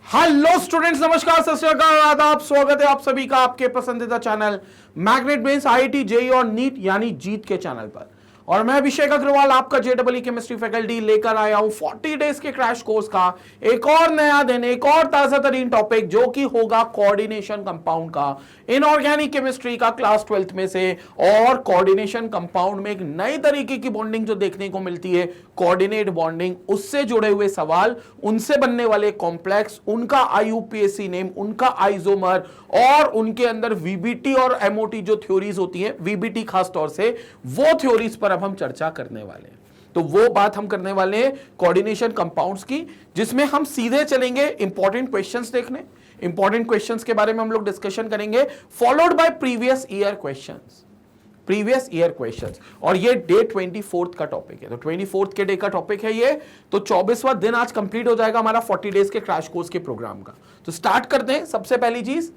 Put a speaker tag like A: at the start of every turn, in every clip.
A: Hello students, नमस्कार, सत श्री अकाल, आदाब, स्वागत है आप सभी का आपके पसंदीदा channel magnet brains IIT JEE और नीट यानी जीत के चैनल पर। और मैं अभिषेक अग्रवाल आपका जेईई केमिस्ट्री फैकल्टी लेकर आया हूं 40 डेज के क्रैश कोर्स का एक और नया दिन, एक और ताजा तरीन टॉपिक जो कि होगा कोऑर्डिनेशन कंपाउंड का, इनऑर्गेनिक केमिस्ट्री का क्लास 12th में से। और कोऑर्डिनेशन कंपाउंड में एक नई तरीके की बॉन्डिंग जो देखने को मिलती है, कोऑर्डिनेट बॉन्डिंग, उससे जुड़े हुए सवाल, उनसे बनने वाले कॉम्प्लेक्स, उनका आईयूपीएसी नेम, उनका आइसोमर और उनके अंदर वीबीटी और एमओटी जो थ्योरीज होती हैं, वीबीटी खास तौर से, वो थ्योरीज पर अब हम चर्चा करने वाले हैं। तो वो बात हम करने वाले हैं कोऑर्डिनेशन कंपाउंड्स की, जिसमें हम सीधे चलेंगे इंपॉर्टेंट क्वेश्चंस देखने। इंपॉर्टेंट क्वेश्चंस के बारे में हम लोग डिस्कशन करेंगे, followed by previous year questions. Previous year questions, और ये डे 24th का टॉपिक है। तो 24th के डे का टॉपिक है ये। तो 24वां दिन आज कंप्लीट हो जाएगा हमारा 40 डेज के क्रैश कोर्स के प्रोग्राम का। तो स्टार्ट करते हैं। सबसे पहली चीज,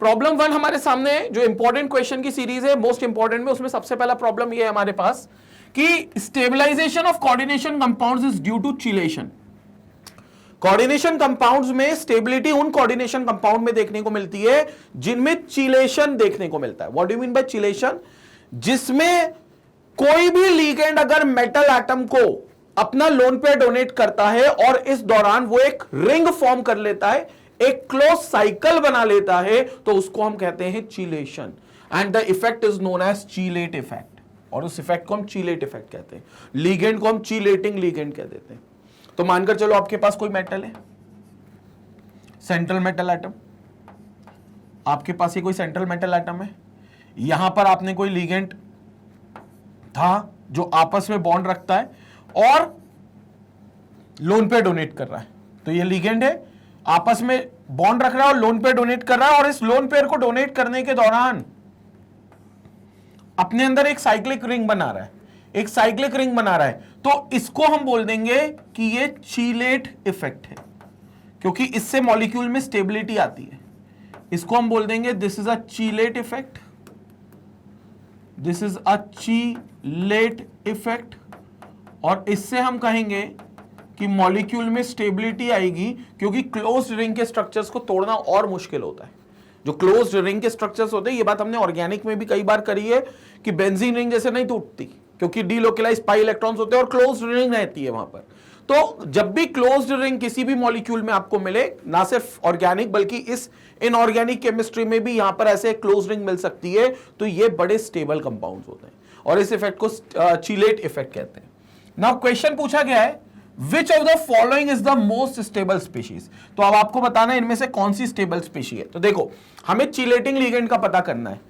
A: प्रॉब्लम 1 हमारे सामने है, जो इंपॉर्टेंट क्वेश्चन की सीरीज है, मोस्ट इंपॉर्टेंट में। उसमें सबसे पहला प्रॉब्लम ये है हमारे पास कि stabilization of coordination compounds is due to chelation. Coordination compounds में स्टेबिलिटी उन कोऑर्डिनेशन कंपाउंड में देखने को मिलती है जिनमें चिलेशन देखने को मिलता है। What do you mean by chelation? जिसमें कोई भी लिगेंड अगर मेटल एटम को अपना लोन पेयर डोनेट करता है और इस दौरान वो एक रिंग फॉर्म कर लेता है, एक क्लोज साइकिल बना लेता है, तो उसको हम कहते हैं chelation. And the effect is known as chelate effect, और उस इफेक्ट को हम चीलेट इफेक्ट कहते हैं। लिगेंड को हम चीलेटिंग लिगेंड कह देते हैं। तो मानकर चलो आपके पास कोई मेटल है, सेंट्रल मेटल एटम, आपके पास ये कोई सेंट्रल मेटल एटम है, यहां पर आपने कोई लिगेंड था जो आपस में बॉन्ड रखता है और लोन पे डोनेट कर रहा है। तो ये लिगेंड है, आपस में बॉन्ड रख रहा है और लोन पे डोनेट कर रहा है, और इस लोन पेयर को डोनेट करने के दौरान अपने अंदर एक साइक्लिक रिंग बना रहा है, एक साइक्लिक रिंग बना रहा है। तो इसको हम बोल देंगे कि ये चीलेट इफेक्ट है, क्योंकि इससे मॉलिक्यूल में स्टेबिलिटी आती है। इसको हम बोल देंगे this is a चीलेट effect, this is a चीलेट effect. और इससे हम कहेंगे कि मॉलिक्यूल में स्टेबिलिटी आएगी, क्योंकि क्लोज्ड रिंग के स्ट्रक्चर्स को तोड़ना और मुश्किल होता है। जो क्लोज्ड रिंग के स्ट्रक्चर्स होते हैं, ये बात हमने ऑर्गेनिक में भी कई बार करी है कि बेंजीन रिंग जैसे नहीं टूटती, क्योंकि डीलोकलाइज्ड पाई इलेक्ट्रॉन्स होते हैं और क्लोज्ड रिंग रहती है वहां पर। तो जब भी क्लोज्ड रिंग किसी भी मॉलिक्यूल में आपको मिले, ना सिर्फ ऑर्गेनिक बल्कि इस इनऑर्गेनिक केमिस्ट्री में भी यहां पर ऐसे क्लोज्ड रिंग मिल सकती है, तो ये बड़े स्टेबल कंपाउंड्स होते हैं, और इस इफेक्ट को चीलेट इफेक्ट कहते हैं। नाउ क्वेश्चन पूछा गया है, Which of the following is the most stable species? तो अब आपको बताना है इनमें से कौन सी स्टेबल स्पीशी है। तो देखो, हमें चिलेटिंग लिगेंड का पता करना है।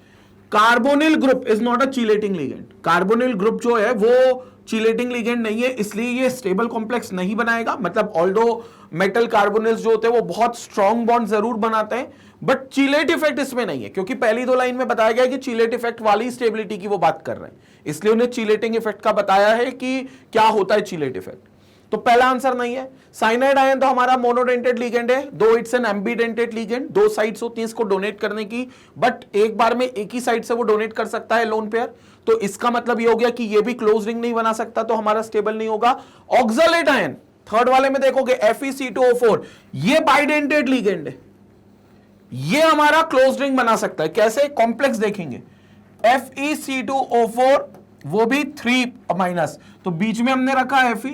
A: Carbonyl group is not a chelating ligand. Carbonyl group जो है वो चिलेटिंग लिगेंड नहीं है, इसलिए ये स्टेबल कॉम्प्लेक्स नहीं बनाएगा। मतलब ऑल्दो मेटल कार्बोनिल्स जो होते हैं वो बहुत स्ट्रॉन्ग बॉन्ड जरूर बनाते हैं, बट चिलेट इफेक्ट इसमें नहीं है, क्योंकि पहली 2 लाइन में बताया गया कि चिलेट इफेक्ट वाली स्टेबिलिटी की वो बात कर रहे हैं, इसलिए उन्हें चिलेटिंग इफेक्ट का बताया है कि क्या होता है चिलेट इफेक्ट। तो पहला आंसर नहीं है। साइनाइड आयन तो हमारा मोनोडेंटेड लिगेंड है, दो इट्स एन एम्बीडेंटेड लिगेंड, 2 साइड्स होती हैं इसको डोनेट करने की, बट एक बार में एक ही साइड से वो डोनेट कर सकता है लोन पेयर। तो इसका मतलब ये हो गया कि ये भी क्लोज रिंग नहीं बना सकता, तो हमारा स्टेबल नहीं होगा। ऑक्सलेट आयन थर्ड वाले में देखोगे FeC2O4, ये बाइडेंटेड लिगेंड है, ये हमारा क्लोज रिंग बना सकता है। कैसे? कॉम्प्लेक्स देखेंगे, FeC2O4 वो भी 3-, तो बीच में हमने रखा Fe।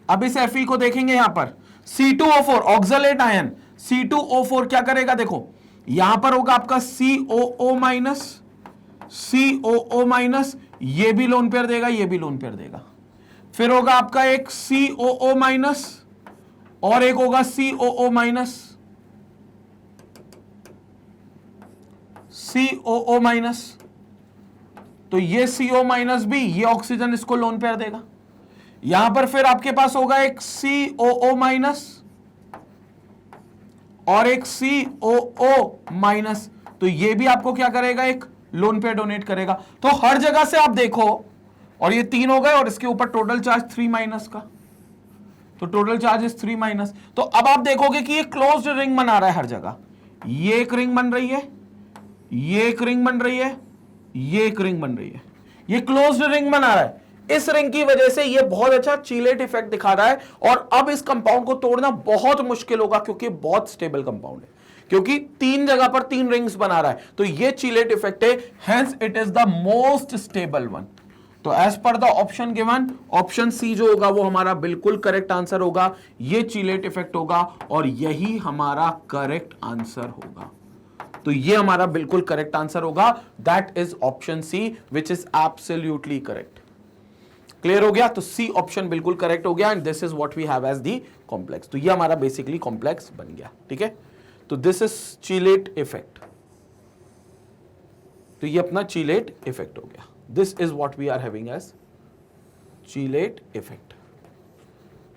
A: अब इस Fe को देखेंगे यहां पर C2O4 ऑक्सलेट आयन, C2O4 क्या करेगा? देखो यहां पर होगा आपका COO-, ये भी लोन पेयर देगा, ये भी लोन पेयर देगा। फिर होगा आपका एक COO- और एक होगा COO-, COO-। तो ये CO- भी, ये ऑक्सीजन इसको लोन पेयर देगा। यहां पर फिर आपके पास होगा एक COO- और एक COO-, तो ये भी आपको क्या करेगा? एक लोन पेयर डोनेट करेगा। तो हर जगह से आप देखो, और ये 3 हो गए, और इसके ऊपर टोटल चार्ज 3- का, तो टोटल चार्ज इज 3-। तो अब आप देखोगे कि ये क्लोज्ड रिंग बना रहा है हर जगह। ये एक रिंग बन रही है, ये एक रिंग बन रही है, ये एक रिंग बन रही है, ये क्लोज्ड रिंग बना रहा है। इस रिंग की वजह से ये बहुत अच्छा चीलेट इफेक्ट दिखा रहा है, और अब इस कंपाउंड को तोड़ना बहुत मुश्किल होगा क्योंकि बहुत स्टेबल कंपाउंड है, क्योंकि 3 जगह पर 3 रिंग्स बना रहा है, तो ये चीलेट इफेक्ट है, hence it is the most stable one. तो as per the option given, option C जो होगा वो हमारा बिल्कुल करेक्ट आंसर होगा, ये चीलेट इफेक्ट होगा और यही हमारा करेक्ट आंसर होगा। तो ये हमारा बिल्कुल करेक्ट आंसर होगा, that is option C which is absolutely correct. Clear हो गया? तो सी ऑप्शन बिल्कुल करेक्ट हो गया, and this is what we have as the complex. तो ये हमारा बेसिकली कॉम्प्लेक्स बन गया, ठीक है। तो दिस इज चीलेट इफेक्ट, तो ये अपना चीलेट इफेक्ट हो गया। This is what we are having as chelate effect.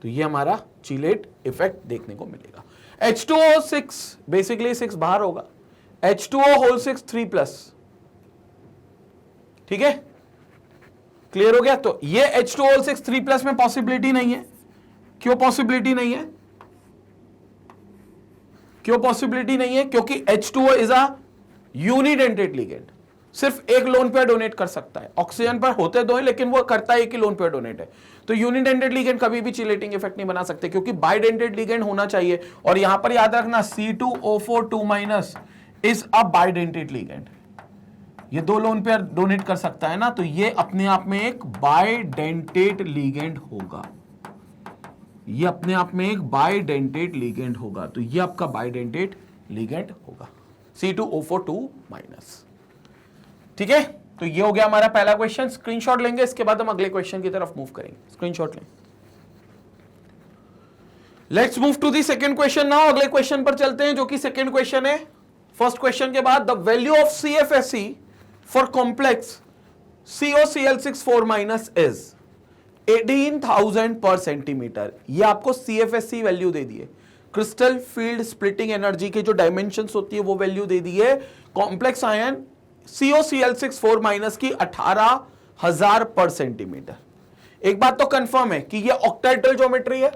A: तो ये हमारा चीलेट इफेक्ट देखने को मिलेगा। H2O6 बेसिकली 6 बाहर होगा, H2O होल 6 3+, ठीक है। क्लियर हो गया? तो ये H2O होल 6 3+ में पॉसिबिलिटी नहीं है। क्यों पॉसिबिलिटी नहीं है? क्यों पॉसिबिलिटी नहीं है? क्योंकि H2O is a unidentate ligand, सिर्फ एक लोन पेयर डोनेट कर सकता है। ऑक्सीजन पर होते दो हैं लेकिन वो करता है एक ही लोन पेयर डोनेट है। तो यूनिडेंटेड लिगेंड कभी भी चिलेटिंग इफेक्ट नहीं बना सकते, क्योंकि बाइडेंटेड लिगेंड होना चाहिए। और यहां पर याद रखना C2O4 2- is a bidentate ligand, ये 2 लोन पेयर डोनेट कर सकता है ना, तो ये अपने आप में एक बाइडेंटेड लिगेंड होगा। ये अपने आप में एक बाइडेंटेड लिगेंड होगा, तो ये आपका बाइडेंटेड लिगेंड होगा C2O4 2-। ठीक है, तो ये हो गया हमारा पहला क्वेश्चन। स्क्रीनशॉट लेंगे, इसके बाद हम अगले क्वेश्चन की तरफ मूव करेंगे। स्क्रीनशॉट लें। Let's move to the second question now. अगले क्वेश्चन पर चलते हैं, जो कि सेकंड क्वेश्चन है फर्स्ट क्वेश्चन के बाद। The value of CFSE for complex COCl6 is 18,000 per centimetre. ये आपको CFSE वैल्यू दे दी है, क्रिस्टल फील्ड स्प्लिटिंग एनर्जी के जो डायमेंशंस होती है वो वैल्यू दे दी है। कॉम्प्लेक्स आयन COCl6 की 18,000 पर सेंटीमीटर। एक बात तो कंफर्म है कि ये ऑक्टाहेड्रल ज्योमेट्री है,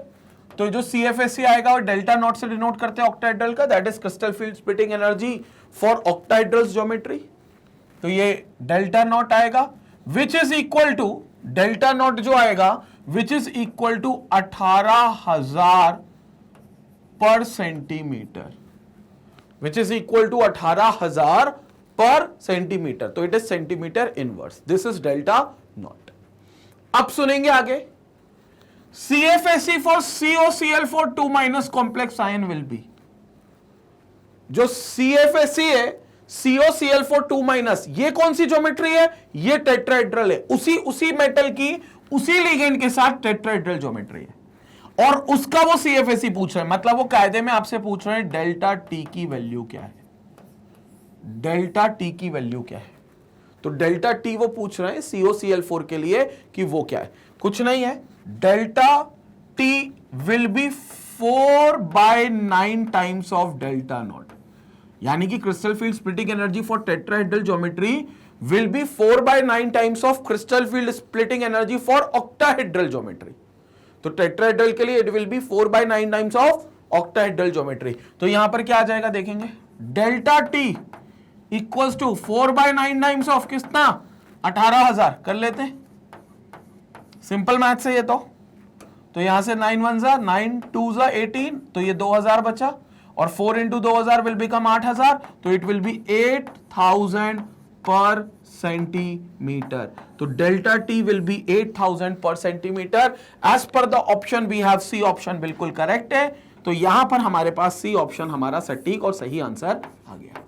A: तो जो CFSE आएगा और डेल्टा नॉट से डिनोट करते हैं ऑक्टाहेड्रल का, that is crystal field splitting energy for octahedral geometry. तो ये डेल्टा नॉट आएगा which is equal to, delta nought जो आएगा which is equal to 18,000 per centimetre, which is equal to 18,000 per centimetre. तो it is centimetre inverse, this is delta nought. अब सुनेंगे आगे, CFSE for COCl4 2- complex ion will be. जो CFSE है COCl4 2-, ये कौन सी ज्योमेट्री है? ये टेट्राहेड्रल है, उसी मेटल की उसी लिगेंड के साथ टेट्राहेड्रल ज्योमेट्री है, और उसका वो CFSE पूछ रहे हैं। मतलब वो कायदे में आपसे पूछ रहे हैं डेल्टा टी की वैल्यू क्या है, डेल्टा टी की वैल्यू क्या है। तो डेल्टा टी वो पूछ रहे हैं COCl4 के लिए कि वो क्या है, कुछ नहीं है, delta T will be 4/9 times of delta nought. यानी कि crystal field splitting energy for tetrahedral geometry will be 4/9 times of crystal field splitting energy for octahedral geometry. तो टेट्राहेड्रल के लिए it will be 4/9 times of octahedral geometry. तो यहां पर क्या आ जाएगा देखेंगे, delta T equals to 4/9 times of कितना, 18,000 कर लेते हैं, सिंपल मैथ से ये तो यहां से 9 1 जा 9 2 जा 18, तो ये 2,000 बचा, और 4 इंटू 2,000 विल बिकम 8,000, तो it will be 8,000 per centimetre. तो delta T will be 8,000 per centimetre. As per the option we have C option बिल्कुल करेक्ट है। तो यहां पर हमारे पास सी ऑप्शन हमारा सटीक और सही आंसर आ गया।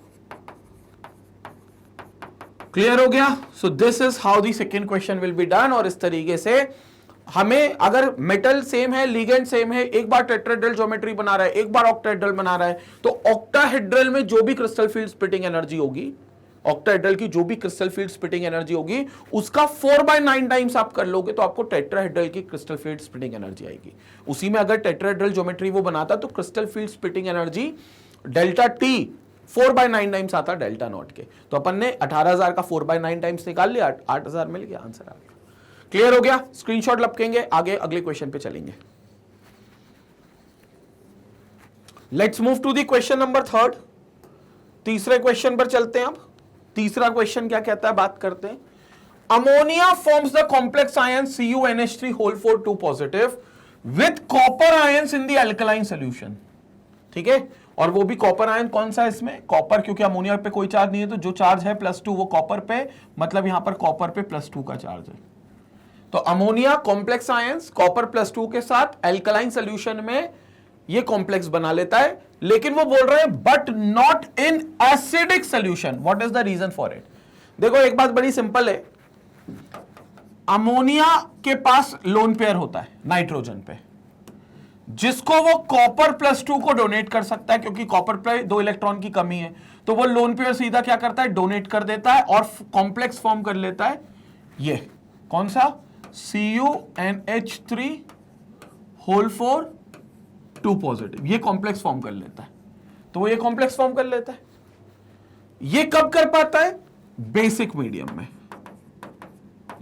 A: क्लियर हो गया? So this is how the second question will be done. और इस तरीके से हमें अगर मेटल सेम है, लिगेंड सेम है, एक बार टेट्राहेड्रल ज्योमेट्री बना रहा है, एक बार ऑक्टाहेड्रल बना रहा है, तो ऑक्टाहेड्रल में जो भी क्रिस्टल फील्ड स्प्लिटिंग एनर्जी होगी, ऑक्टाहेड्रल की जो भी क्रिस्टल फील्ड स्प्लिटिंग एनर्जी होगी, उसका 4/9 टाइम्स आप कर लोगे तो आपको टेट्राहेड्रल की क्रिस्टल फील्ड स्प्लिटिंग एनर्जी आएगी। उसी में अगर टेट्राहेड्रल ज्योमेट्री वो बनाता तो crystal field splitting energy delta T 4/9 times आता डेल्टा नॉट के। तो अपन ने 18,000 का 4/9 टाइम्स निकाल लिया, 8,000 मिल गया, आंसर आ गया। क्लियर हो गया? स्क्रीनशॉट लपकेंगे, आगे अगले क्वेश्चन पे चलेंगे। Let's move to the question number 3। तीसरे क्वेश्चन पर चलते हैं। अब तीसरा क्वेश्चन क्या कहता है, बात करते हैं। ammonia forms the complex ion CuNH3 whole 4 2 positive with copper ions in the alkaline solution. ठीक है, और वो भी कॉपर आयन कौन सा है इसमें, कॉपर, क्योंकि अमोनिया पे कोई चार्ज नहीं है तो जो चार्ज है +2 वो कॉपर पे, मतलब यहां पर कॉपर पे +2 का चार्ज है। तो अमोनिया कॉम्प्लेक्स आयंस कॉपर +2 के साथ एल्कलाइन सोल्यूशन में ये कॉम्प्लेक्स बना लेता है, लेकिन वो बोल रहे हैं but not in acidic solution. What is the reason for it? देखो एक बात बड़ी सिंपल है, अमोनिया के पास लोन पेयर होता है नाइट्रोजन पे, जिसको वो कॉपर +2 को डोनेट कर सकता है, क्योंकि कॉपर पे 2 इलेक्ट्रॉन की कमी है, तो वो लोन पेयर सीधा क्या करता है, डोनेट कर देता है और कॉम्प्लेक्स फॉर्म कर लेता है। ये कौन सा, CuNH3 होल 4 2 पॉजिटिव, ये कॉम्प्लेक्स फॉर्म कर लेता है। तो वो ये कॉम्प्लेक्स फॉर्म कर लेता है। ये कब कर पाता है, बेसिक मीडियम में।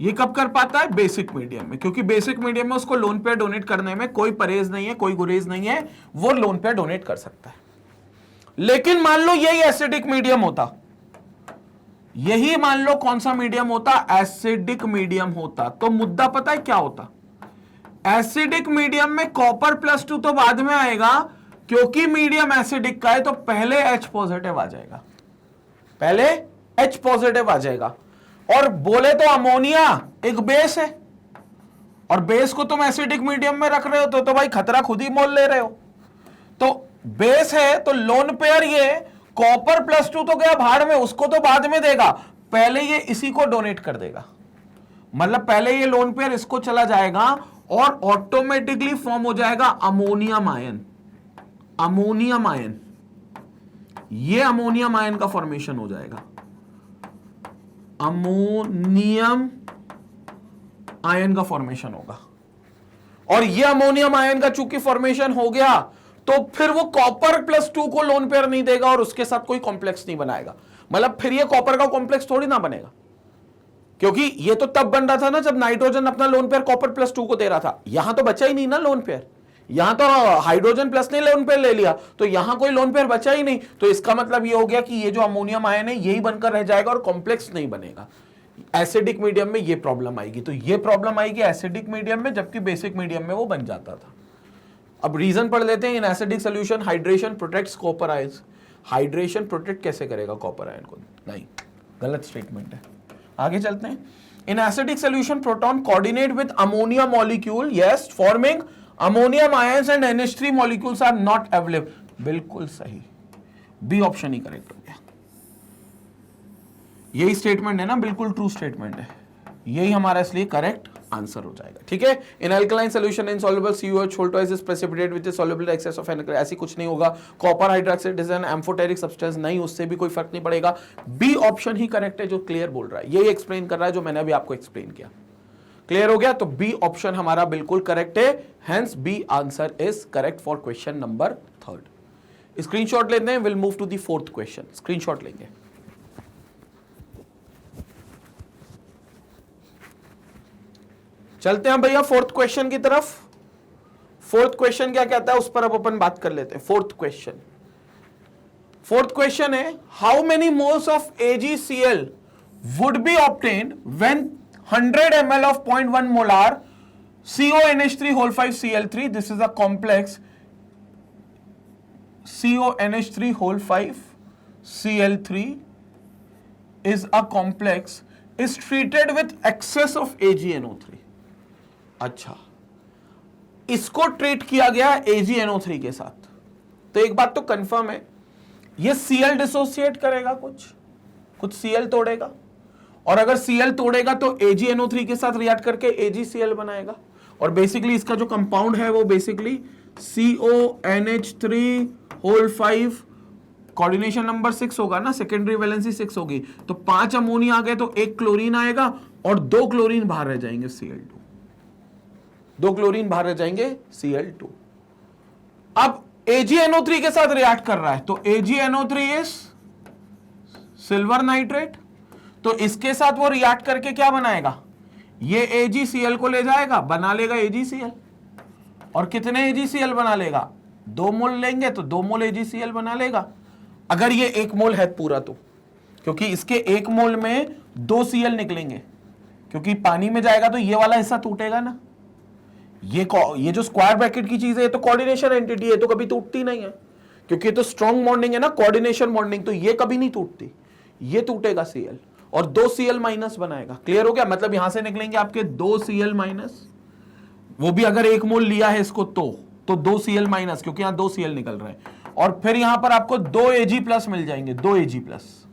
A: ये कब कर पाता है, बेसिक मीडियम में, क्योंकि बेसिक मीडियम में उसको लोन पेयर डोनेट करने में कोई परहेज नहीं है, कोई गुरेज नहीं है, वो लोन पेयर डोनेट कर सकता है। लेकिन मान लो यही एसिडिक मीडियम होता, यही मान लो कौन सा मीडियम होता, एसिडिक मीडियम होता, तो मुद्दा पता है क्या होता, एसिडिक मीडियम में कॉपर +2 तो बाद में आएगा, क्योंकि मीडियम एसिडिक का है तो पहले H पॉजिटिव आ जाएगा, पहले H पॉजिटिव आ जाएगा। और बोले तो अमोनिया एक बेस है, और बेस को तुम एसिडिक मीडियम में रख रहे हो तो भाई खतरा खुद ही मोल ले रहे हो। तो बेस है तो लोन पेयर ये कॉपर +2 तो गया भाड़ में, उसको तो बाद में देगा, पहले ये इसी को डोनेट कर देगा, मतलब पहले ये लोन पेयर इसको चला जाएगा और ऑटोमेटिकली फॉर्म हो जाएगा अमोनियम आयन। अमोनियम आयन, ये अमोनियम आयन का फॉर्मेशन हो जाएगा, अमोनियम आयन का फॉर्मेशन होगा। और ये अमोनियम आयन का चूंकि फॉर्मेशन हो गया तो फिर वो कॉपर +2 को लोन पेयर नहीं देगा और उसके साथ कोई कॉम्प्लेक्स नहीं बनाएगा, मतलब फिर ये कॉपर का कॉम्प्लेक्स थोड़ी ना बनेगा, क्योंकि ये तो तब बन रहा था ना जब नाइट्रोजन अपना लोन पेयर कॉपर +2 को दे रहा था। यहां तो बचा ही नहीं ना लोन पेयर, यहां तो हाइड्रोजन प्लस ने लोन पेयर ले लिया, तो यहां कोई लोन पेयर बचा ही नहीं। तो इसका मतलब ये हो गया कि ये जो अमोनियम आयन है यही बनकर रह जाएगा और कॉम्प्लेक्स नहीं बनेगा। एसिडिक मीडियम में ये प्रॉब्लम आएगी, तो ये प्रॉब्लम आएगी एसिडिक मीडियम में, जबकि बेसिक मीडियम में वो बन जाता था। अब रीजन पढ़ लेते हैं। In acidic solution hydration protects copper ions. Hydration protect कैसे करेगा कॉपर आयन को? नहीं, गलत स्टेटमेंट है। आगे चलते हैं। In acidic solution proton coordinate with ammonia molecule, yes, forming ammonium ions and NH3 molecules are not available. बिल्कुल सही, बी ऑप्शन ही करेक्ट हो गया। यही स्टेटमेंट है ना, बिल्कुल ट्रू स्टेटमेंट है, यही हमारा इसलिए करेक्ट आंसर हो जाएगा। ठीक है। In alkaline solution insoluble CuH whole twice is precipitate with soluble excess of alkaline. ऐसी कुछ नहीं होगा। Copper hydroxide is an amphoteric substance, नहीं, उससे भी कोई फर्क नहीं पड़ेगा। बी ऑप्शन ही करेक्ट है, जो क्लियर बोल रहा है, यही एक्सप्लेन कर रहा है जो मैंने अभी आपको एक्सप्लेन किया। क्लियर हो गया? तो बी ऑप्शन हमारा बिल्कुल करेक्ट है, hence B answer is correct for question number 3। Screenshot लेते हैं, will move to the 4th question. Screenshot लेंगे। चलते हैं भैया 4th क्वेश्चन की तरफ। 4th क्वेश्चन क्या कहता है उस पर अब अपन बात कर लेते हैं। 4th क्वेश्चन है, how many moles of AgCl would be obtained when 100 ml of 0.1 molar CONH3 whole 5 Cl3, this is a complex CONH3 whole 5 Cl3 is a complex is treated with excess of AgNO3। अच्छा, इसको treat किया गया AgNO3 के साथ, तो एक बात तो कंफर्म है, ये Cl डिसोसिएट करेगा, कुछ Cl तोड़ेगा, और अगर Cl तोड़ेगा तो AgNO3 के साथ रिएक्ट करके AgCl बनाएगा, और बेसिकली इसका जो कंपाउंड है वो basically CONH3 whole 5, coordination number 6 होगा ना, सेकेंडरी वैलेंसी 6 होगी, तो 5 अमोनिया आ गए तो 1 क्लोरीन आएगा और 2 क्लोरीन बाहर रह जाएंगे Cl2, 2 क्लोरीन बाहर रह जाएंगे Cl2। अब AgNO3 के साथ रिएक्ट कर रहा है, तो AgNO3 इज सिल्वर नाइट्रेट, तो इसके साथ वो रिएक्ट करके क्या बनाएगा, ये AgCl को ले जाएगा, बना लेगा AgCl, और कितने AgCl बना लेगा, 2 मोल लेंगे तो 2 मोल AgCl बना लेगा, अगर ये 1 मोल है पूरा तो, क्योंकि इसके 1 मोल में 2 Cl निकलेंगे, क्योंकि पानी में जाएगा तो ये वाला हिस्सा टूटेगा ना। ये जो स्क्वायर ब्रैकेट की चीज है, ये तो कोऑर्डिनेशन एंटिटी है, तो कभी टूटती नहीं है, क्योंकि ये तो स्ट्रॉन्ग बॉन्डिंग है ना, कोऑर्डिनेशन बॉन्डिंग, तो ये कभी नहीं टूटती। ये टूटेगा Cl और 2 Cl माइनस बनाएगा। क्लियर हो गया? मतलब यहां से निकलेंगे आपके 2 Cl माइनस, वो भी अगर 1 मोल लिया है इसको तो 2 Cl माइनस, क्योंकि यहां 2 Cl निकल रहे हैं, और फिर यहां पर आपको 2 Ag प्लस मिल जाएंगे, 2 Ag प्लस,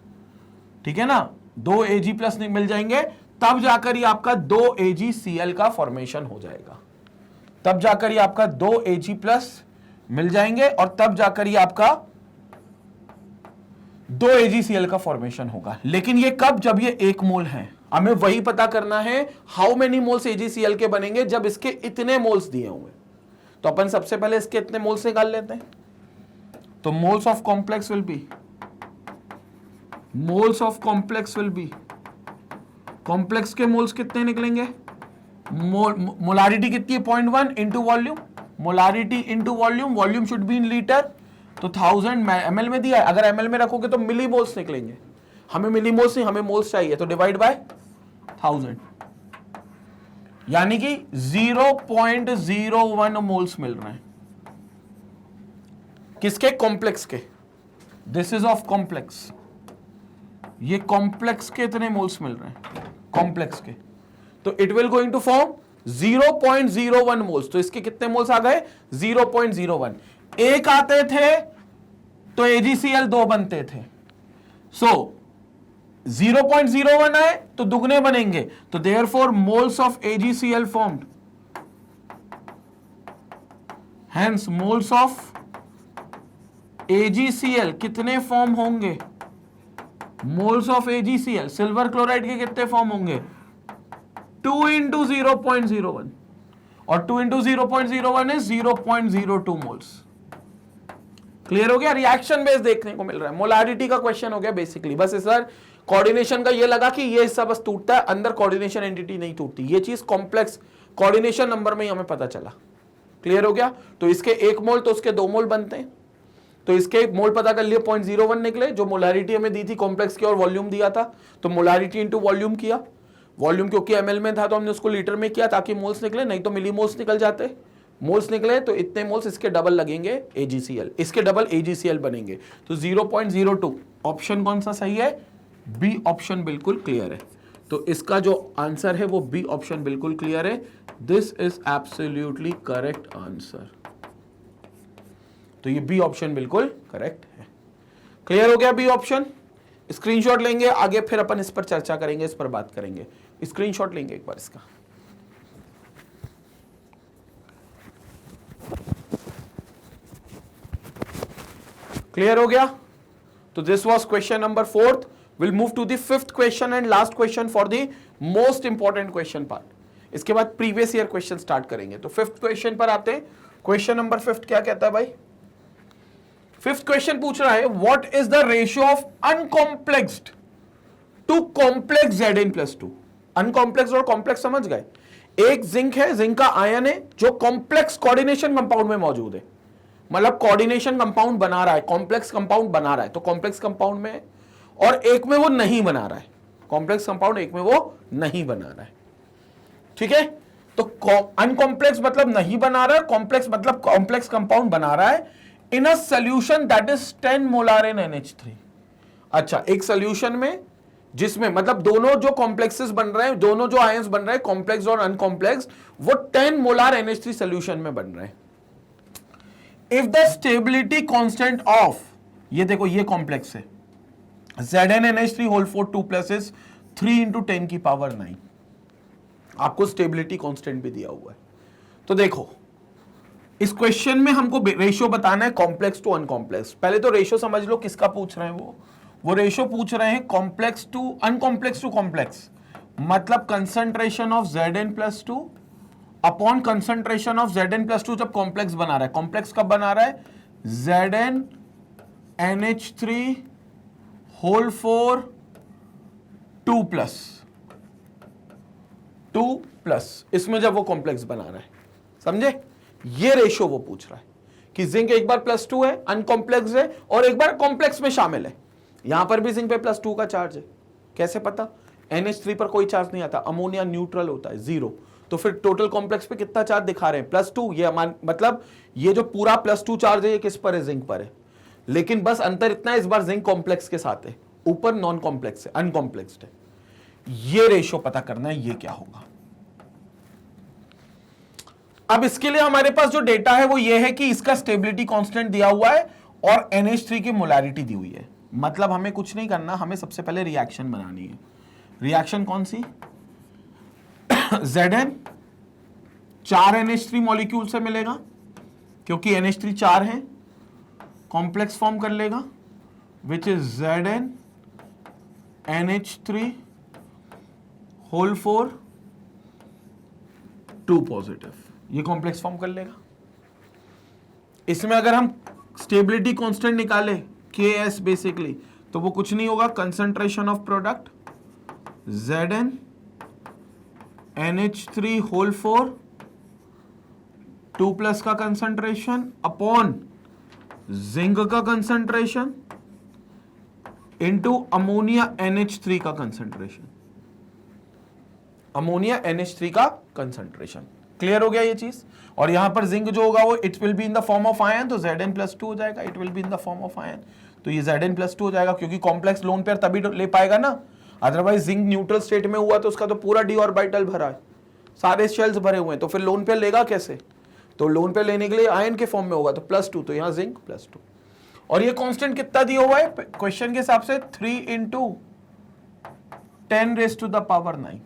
A: ठीक है ना, 2 Ag प्लस मिल जाएंगे, तब जाकर ये आपका 2 AgCl का फॉर्मेशन हो जाएगा। तब जाकर ये आपका 2 Ag प्लस मिल जाएंगे और तब जाकर ये आपका 2 AgCl का फॉर्मेशन होगा। लेकिन ये कब? जब ये 1 मोल है। हमें वही पता करना है हाउ मेनी मोल्स AgCl के बनेंगे जब इसके इतने मोल्स दिए हुए। तो अपन सबसे पहले इसके इतने मोल्स निकाल लेते हैं। तो moles of complex will be complex के मोल्स कितने निकलेंगे? मोलारिटी कितनी है? 0.1 into volume, molarity into volume, volume should be in litre, तो 1000 ml में दिया है, अगर ml में रखोगे तो मिली मोल्स निकलेंगे। हमें मिली मोल्स नहीं, हमें मोल्स चाहिए, तो डिवाइड बाय 1000, यानी कि 0.01 मोल्स मिल रहे हैं। किसके? कॉम्प्लेक्स के। This is of complex. ये कॉम्प्लेक्स के इतने मोल्स मिल रहे हैं, कॉम्प्लेक्स के, तो it will going to form 0.01 moles. तो इसके कितने मोल्स आ गए? 0.01। एक आते थे तो AgCl 2 बनते थे, सो 0.01 आए तो दुगने बनेंगे, तो therefore moles of AgCl formed, hence moles of AgCl कितने फॉर्म होंगे? Moles of AgCl silver chloride के कितने फॉर्म होंगे? 2 इंटू 0.01, और 2 इंटू 0.01 इज 0.02 मोल्स। क्लियर हो गया? रिएक्शन बेस देखने को मिल रहा है। मोलारिटी का क्वेश्चन हो गया बेसिकली, बस इस बार कोऑर्डिनेशन का ये लगा कि ये हिस्सा बस टूटता है, अंदर कोऑर्डिनेशन एंटिटी नहीं टूटती। ये चीज कॉम्प्लेक्स कोऑर्डिनेशन नंबर में ही हमें पता चला। क्लियर हो गया? तो इसके 1 मोल तो उसके 2 मोल बनते हैं, तो इसके मोल पता कर लिए 0.01 निकले, जो मोलारिटी हमें दी थी कॉम्प्लेक्स की, और वॉल्यूम दिया था, तो मोलारिटी इंटू वॉल्यूम किया। वॉल्यूम क्योंकि ml में था तो हमने उसको लीटर में किया ताकि मोल्स निकले, नहीं तो मिली मोल्स निकल जाते। मोल्स निकले तो इतने मोल्स इसके डबल लगेंगे AgCl, इसके डबल AgCl बनेंगे, तो 0.02। ऑप्शन कौन सा सही है? बी ऑप्शन बिल्कुल क्लियर है। तो इसका जो आंसर है वो बी ऑप्शन बिल्कुल क्लियर है। This is absolutely correct answer. तो ये बी ऑप्शन बिल्कुल करेक्ट है। क्लियर हो गया बी ऑप्शन? स्क्रीनशॉट लेंगे, आगे फिर अपन इस पर चर्चा करेंगे, इस पर बात करेंगे। स्क्रीनशॉट लेंगे एक बार इसका। क्लियर हो गया? तो this was question number 4th। Will move to the 5th question and last question for the most important question part. इसके बाद प्रीवियस ईयर क्वेश्चन स्टार्ट करेंगे। तो 5th क्वेश्चन पर आते हैं। क्वेश्चन नंबर 5 क्या कहता है भाई? 5th क्वेश्चन पूछ रहा है what is the ratio of uncomplexed to complex Zn+2। Uncomplex और कॉम्प्लेक्स समझ गए? एक जिंक है, जिंक का आयन है जो कॉम्प्लेक्स कोऑर्डिनेशन कंपाउंड में मौजूद है, मतलब कोऑर्डिनेशन कंपाउंड बना रहा है, कॉम्प्लेक्स कंपाउंड बना रहा है, तो कॉम्प्लेक्स कंपाउंड में है, और एक में वो नहीं बना रहा है, कॉम्प्लेक्स कंपाउंड एक में वो नहीं बना रहा है। ठीक है? तो अनकॉम्प्लेक्स मतलब नहीं बना रहा है, कॉम्प्लेक्स मतलब कॉम्प्लेक्स कंपाउंड बना रहा है in a solution that is 10 molar in NH3। अच्छा, एक सॉल्यूशन में जिसमें मतलब दोनों जो कॉम्प्लेक्सेस बन रहे हैं, दोनों जो आयंस बन रहे हैं, कॉम्प्लेक्स और अनकॉम्प्लेक्स, वो 10 मोलार NH3 सॉल्यूशन में बन रहे हैं। If the stability constant of, ये देखो ये कॉम्प्लेक्स है, ZnNH3 होल 4 2+ इज 3 इंटू 10 की पावर 9। आपको स्टेबिलिटी कांस्टेंट भी दिया हुआ है। तो देखो इस क्वेश्चन में हमको रेशियो बताना है कॉम्प्लेक्स टू अनकॉम्प्लेक्स। पहले तो रेशियो समझ लो किसका पूछ रहे हैं। वो रेशियो पूछ रहे हैं कॉम्प्लेक्स टू अनकॉम्प्लेक्स टू कॉम्प्लेक्स, मतलब concentration of Zn+2 upon concentration of Zn+2 जब कॉम्प्लेक्स बना रहा है। कॉम्प्लेक्स कब बना रहा है? ZnNH3 होल 4 2+, इसमें जब वो कॉम्प्लेक्स बना रहा है, समझे? ये रेशियो वो पूछ रहा है कि जिंक एक बार +2 है, अनकॉम्प्लेक्स है, और एक बार कॉम्प्लेक्स में शामिल है। यहां पर भी जिंक पे +2 का चार्ज है। कैसे पता? NH3 पर कोई चार्ज नहीं आता, अमोनिया न्यूट्रल होता है, 0। तो फिर टोटल कॉम्प्लेक्स पे कितना चार्ज दिखा रहे हैं? +2। ये मतलब ये जो पूरा +2 चार्ज है ये किस पर है? जिंक पर है। लेकिन बस अंतर इतना है, इस बार जिंक कॉम्प्लेक्स के साथ है, ऊपर नॉन कॉम्प्लेक्स है, अनकॉम्प्लेक्स्ड है। ये रेशियो पता करना है, ये क्या होगा। अब इसके लिए हमारे पास जो डेटा है वो ये है कि इसका स्टेबिलिटी कांस्टेंट दिया हुआ है और NH3 की मोलैरिटी दी हुई है। मतलब हमें कुछ नहीं करना, हमें सबसे पहले रिएक्शन बनानी है। रिएक्शन कौन सी? Zn 4 NH3 मॉलिक्यूल से मिलेगा, क्योंकि NH3 4 है, कॉम्प्लेक्स फॉर्म कर लेगा, which is Zn NH3 whole 4 2 positive. ये कॉम्प्लेक्स फॉर्म कर लेगा। इसमें अगर हम स्टेबिलिटी कांस्टेंट निकाले Ks बेसिकली, तो वो कुछ नहीं होगा, concentration of product Zn NH3 whole 4 2 plus का कंसंट्रेशन अपॉन जिंक का कंसंट्रेशन इनटू अमोनिया NH3 का कंसंट्रेशन, अमोनिया NH3 का कंसंट्रेशन। क्लियर हो गया ये चीज। और यहां पर जिंक जो होगा वो it will be in the form of ion, तो Zn+2 हो जाएगा, it will be in the form of ion, तो ये Zn+2 हो जाएगा, क्योंकि कॉम्प्लेक्स लोन पेयर तभी ले पाएगा ना, अदरवाइज जिंक न्यूट्रल स्टेट में हुआ तो उसका तो पूरा d ऑर्बिटल भरा है, सारे शेल्स भरे हुए हैं, तो फिर लोन पेयर लेगा कैसे? तो लोन पेयर लेने के लिए आयन के फॉर्म में होगा, तो +2, तो यहां जिंक +2। और ये कांस्टेंट कितना दिया हुआ है क्वेश्चन के हिसाब से? 3 × 10⁻⁹।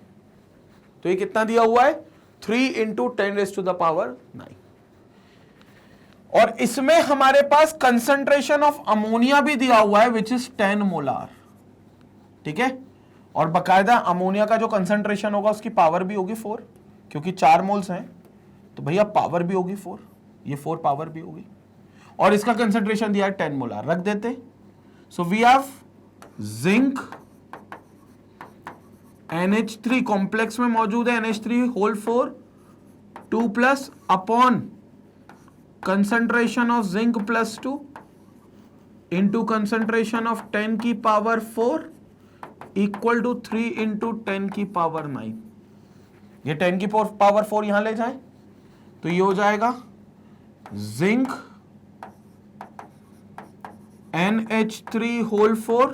A: तो ये कितना दिया हुआ है? 3 × 10⁻⁹। और इसमें हमारे पास कंसंट्रेशन ऑफ अमोनिया भी दिया हुआ है, विच इज 10 मोलार। ठीक है, और बकायदा अमोनिया का जो कंसंट्रेशन होगा उसकी पावर भी होगी 4, क्योंकि 4 मोल्स हैं, तो भैया पावर भी होगी 4, ये 4 पावर भी होगी। और इसका कंसंट्रेशन दिया है 10 मोलार, रख देते। So we have zinc NH3 complex में मौजूद है, NH3 whole 4 2 plus upon concentration of zinc +2 into concentration of 10 की पावर 4 इक्वल टू 3 × 10 की पावर 9। ये 10 की पावर 4 यहां ले जाए तो ये हो जाएगा जिंक NH3 होल 4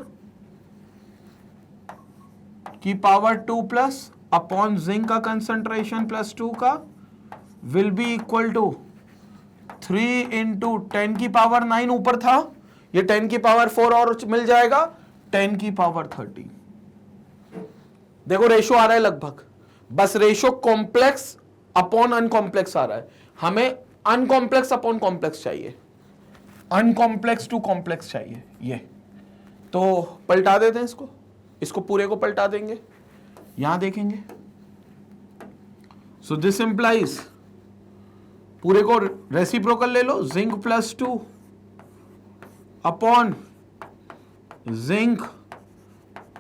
A: की पावर 2 प्लस अपॉन जिंक का कंसंट्रेशन +2 का विल बी इक्वल टू 3 × 10 की पावर 9 ऊपर था, ये 10 की पावर 4 और मिल जाएगा 10 की पावर 30। देखो रेशो आ रहा है लगभग, बस रेशो कॉम्प्लेक्स अपॉन अनकॉम्प्लेक्स आ रहा है। हमें अनकॉम्प्लेक्स अपॉन कॉम्प्लेक्स चाहिए, अनकॉम्प्लेक्स टू कॉम्प्लेक्स चाहिए। ये तो पलटा देते हैं इसको, इसको पूरे को पलटा देंगे, यहां देखेंगे। सो दिस इंप्लाइज, पूरे को रेसिप्रोकल ले लो, zinc +2 upon zinc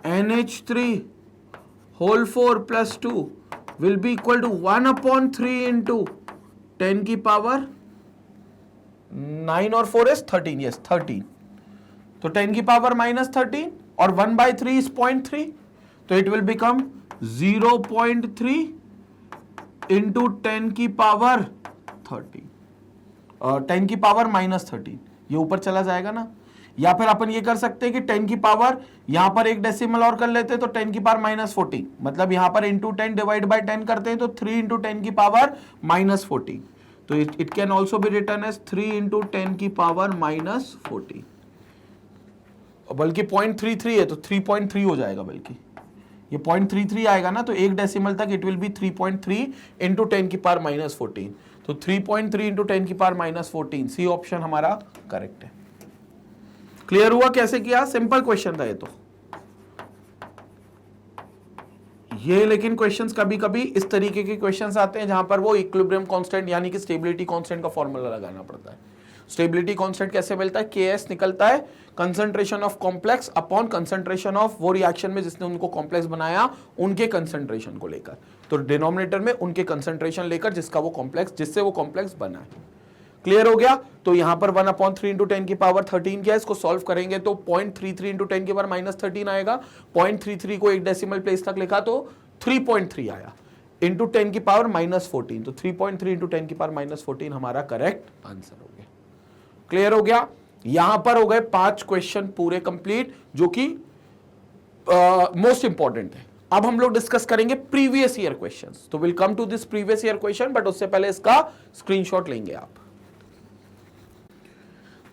A: NH3 whole 4 +2 will be equal to 1/3 × 10 की पावर 9 और 4 is 13, yes 13, तो 10 की पावर -13 और 1/3 is 0.3, तो इट विल बिकम 0.3 × 10 की पावर 30, 10 की पावर -13, ये ऊपर चला जाएगा ना। या फिर अपन ये कर सकते हैं कि 10 की पावर यहां पर एक डेसिमल और कर लेते हैं, तो 10 की पावर -14, मतलब यहां पर इंटू 10 डिवाइड बाय 10 करते हैं, तो 3 × 10 की पावर -14, तो it can also be written as 3 × 10 की पावर -14, बल्कि 0.33 है तो 3.3 हो जाएगा, बल्कि ये 0.33 आएगा ना, तो एक डेसिमल तक इट विल बी 3.3 × 10 की पावर -14, तो 3.3 × 10 की पावर -14, सी ऑप्शन हमारा करेक्ट है। क्लियर हुआ कैसे किया? सिंपल क्वेश्चन था ये तो। ये लेकिन क्वेश्चंस कभी कभी इस तरीके के क्वेश्चंस आते हैं जहां पर वो इक्विलिब्रियम कांस्टेंट यानी कि स्टेबिलिटी कांस्टेंट का फॉर्मूला लगाना पड़ता है। स्टेबिलिटी कांस्टेंट कैसे मिलता है? Ks निकलता है concentration of complex upon concentration of वो रिएक्शन में जिसने उनको कॉम्प्लेक्स बनाया उनके कंसंट्रेशन को लेकर, तो डिनोमिनेटर में उनके कंसंट्रेशन लेकर जिसका वो कॉम्प्लेक्स, जिससे वो कॉम्प्लेक्स बना है। क्लियर हो गया? तो यहां पर 1/3 इंटू 10 की पावर 13 क्या है, इसको सॉल्व करेंगे तो 0.33 इंटू 10 की पावर -13 आएगा। 0.33 को एक डेसिमल प्लेस तक लिखा तो 3.3 आया इंटू 10 की पावर -14, तो 3.3 इंटू 10 की पावर -14 हमारा करेक्ट आंसर हो गया। क्लियर हो गया? यहां पर हो गए 5 क्वेश्चन पूरे कंप्लीट, जो कि मोस्ट इंपॉर्टेंट है। अब हम लोग डिस्कस करेंगे प्रीवियस ईयर क्वेश्चंस, तो will come to this previous year question, but उससे पहले इसका स्क्रीनशॉट लेंगे आप।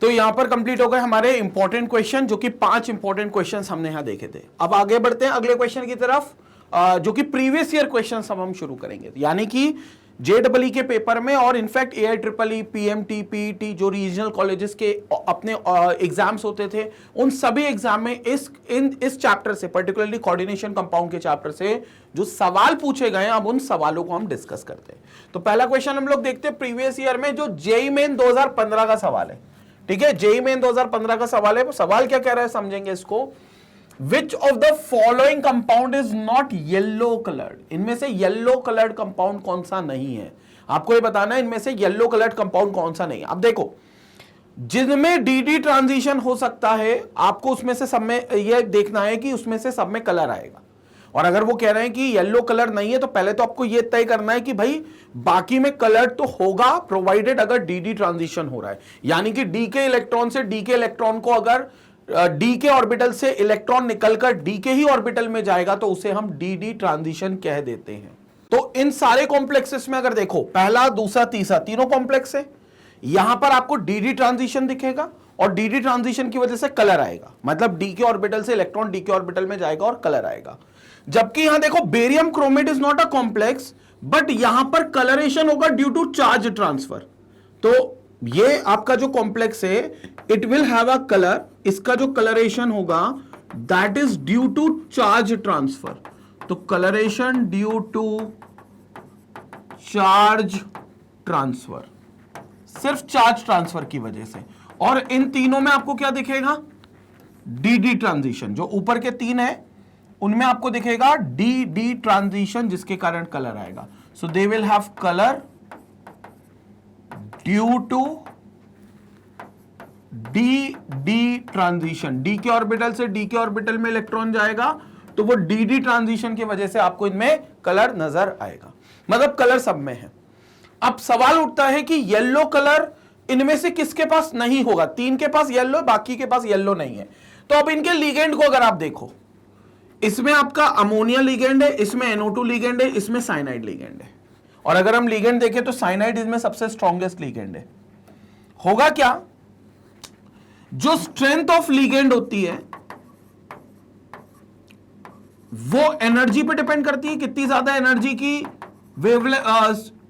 A: तो यहां पर कंप्लीट हो गए हमारे इंपॉर्टेंट क्वेश्चन, जो कि 5 इंपॉर्टेंट क्वेश्चंस हमने यहां देखे थे। अब आगे बढ़ते हैं अगले क्वेश्चन की तरफ, जो कि प्रीवियस ईयर क्वेश्चन हम शुरू करेंगे, यानी कि JEE के पेपर में और इनफैक्ट AIEEE, PMT, PET जो रीजनल कॉलेजेस के अपने एग्जाम्स होते थे, उन सभी एग्जाम में इस चैप्टर से, पर्टिकुलरली कोऑर्डिनेशन कंपाउंड के चैप्टर से जो सवाल पूछे गए, अब उन सवालों को हम डिस्कस करते हैं। तो पहला क्वेश्चन हम लोग देखते हैं प्रीवियस ईयर में, जो JEE मेन 2015 का सवाल है। ठीक है, JEE मेन 2015 का सवाल है। सवाल क्या कह रहा है समझेंगे इसको। Which of the following compound is not yellow colored? इनमें से येलो कलर्ड कंपाउंड कौन सा नहीं है, आपको ये बताना है। इनमें से येलो कलर्ड कंपाउंड कौन सा नहीं है। अब देखो, जिनमें डी ट्रांजिशन हो सकता है, आपको उसमें से सब में ये देखना है कि उसमें से सब में कलर आएगा। और अगर वो कह रहे हैं कि येलो कलर नहीं है, तो पहले तो आपको ये तय करना है कि भाई बाकी में कलर तो होगा, प्रोवाइडेड अगर डी ट्रांजिशन हो रहा है, यानी कि डी के इलेक्ट्रॉन से डी के इलेक्ट्रॉन को अगर डी के ऑर्बिटल से इलेक्ट्रॉन निकलकर डी के ही ऑर्बिटल में जाएगा, तो उसे हम डी ट्रांजिशन कह देते हैं। तो इन सारे कॉम्प्लेक्सेस में अगर देखो, पहला, दूसरा, तीसरा, तीनों कॉम्प्लेक्स है, यहां पर आपको डी ट्रांजिशन दिखेगा और डी ट्रांजिशन की वजह से कलर आएगा, मतलब डी के ऑर्बिटल से इलेक्ट्रॉन डी के ऑर्बिटल में जाएगा और कलर आएगा। जबकि यहां देखो, barium chromate is not a complex, but यहां पर कलरेशन होगा ड्यू टू चार्ज ट्रांसफर। तो ये आपका जो कॉम्प्लेक्स है, it will have a colour, इसका जो कलरेशन होगा that is due to charge transfer. तो colouration due to charge transfer, सिर्फ चार्ज ट्रांसफर की वजह से। और इन तीनों में आपको क्या दिखेगा, डी ट्रांजिशन। जो ऊपर के तीन है उनमें आपको दिखेगा डी ट्रांजिशन, जिसके कारण कलर आएगा। So they will have colour due to D transition. D के ऑर्बिटल से डी के ऑर्बिटल में इलेक्ट्रॉन जाएगा, तो वो डी ट्रांजिशन की वजह से आपको इनमें कलर नजर आएगा, मतलब कलर सब में है। अब सवाल उठता है कि येलो कलर इनमें से किसके पास नहीं होगा। तीन के पास येलो, बाकी के पास येलो नहीं है। तो अब इनके लिगेंड को अगर आप देखो, इसमें आपका अमोनिया लिगेंड है, इसमें NO2 लिगेंड है, इसमें साइनाइड लिगेंड है। और अगर हम लिगेंड देखें तो साइनाइड इसमें सबसे स्ट्रॉन्गेस्ट लिगेंड है। होगा क्या, जो स्ट्रेंथ ऑफ लिगेंड होती है वो एनर्जी पे डिपेंड करती है, कितनी ज्यादा एनर्जी की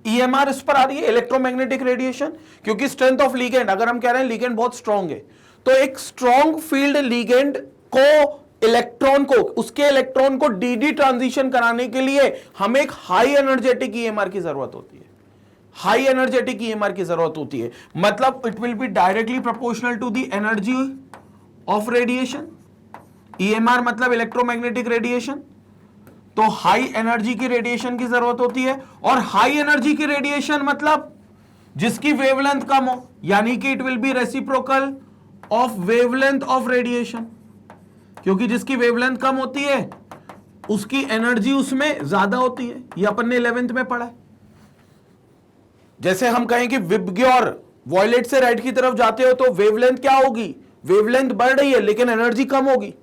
A: EMR इस पर आ रही है, इलेक्ट्रोमैग्नेटिक रेडिएशन। क्योंकि स्ट्रेंथ ऑफ लिगेंड, अगर हम कह रहे हैं लिगेंड बहुत स्ट्रॉन्ग है, तो एक स्ट्रॉन्ग फील्ड लिगेंड को इलेक्ट्रॉन को, उसके इलेक्ट्रॉन को डी ट्रांजिशन कराने के लिए हमें एक हाई एनर्जेटिक EMR की जरूरत होती है। हाई एनर्जेटिक EMR की जरूरत होती है, मतलब it will be directly proportional to the energy of radiation. EMR मतलब इलेक्ट्रोमैग्नेटिक रेडिएशन। तो हाई एनर्जी की रेडिएशन की जरूरत होती है, और हाई एनर्जी की रेडिएशन मतलब जिसकी वेवलेंथ कम हो, यानी कि it will B reciprocal of wavelength of radiation. क्योंकि जिसकी वेवलेंथ कम होती है उसकी एनर्जी उसमें ज्यादा होती है। ये अपन ने 11th में पढ़ा है। जैसे हम कहें कि विबग्योर वॉयलेट से रेड की तरफ जाते हो तो वेवलेंथ क्या होगी, वेवलेंथ बढ़ रही है लेकिन एनर्जी कम होगी।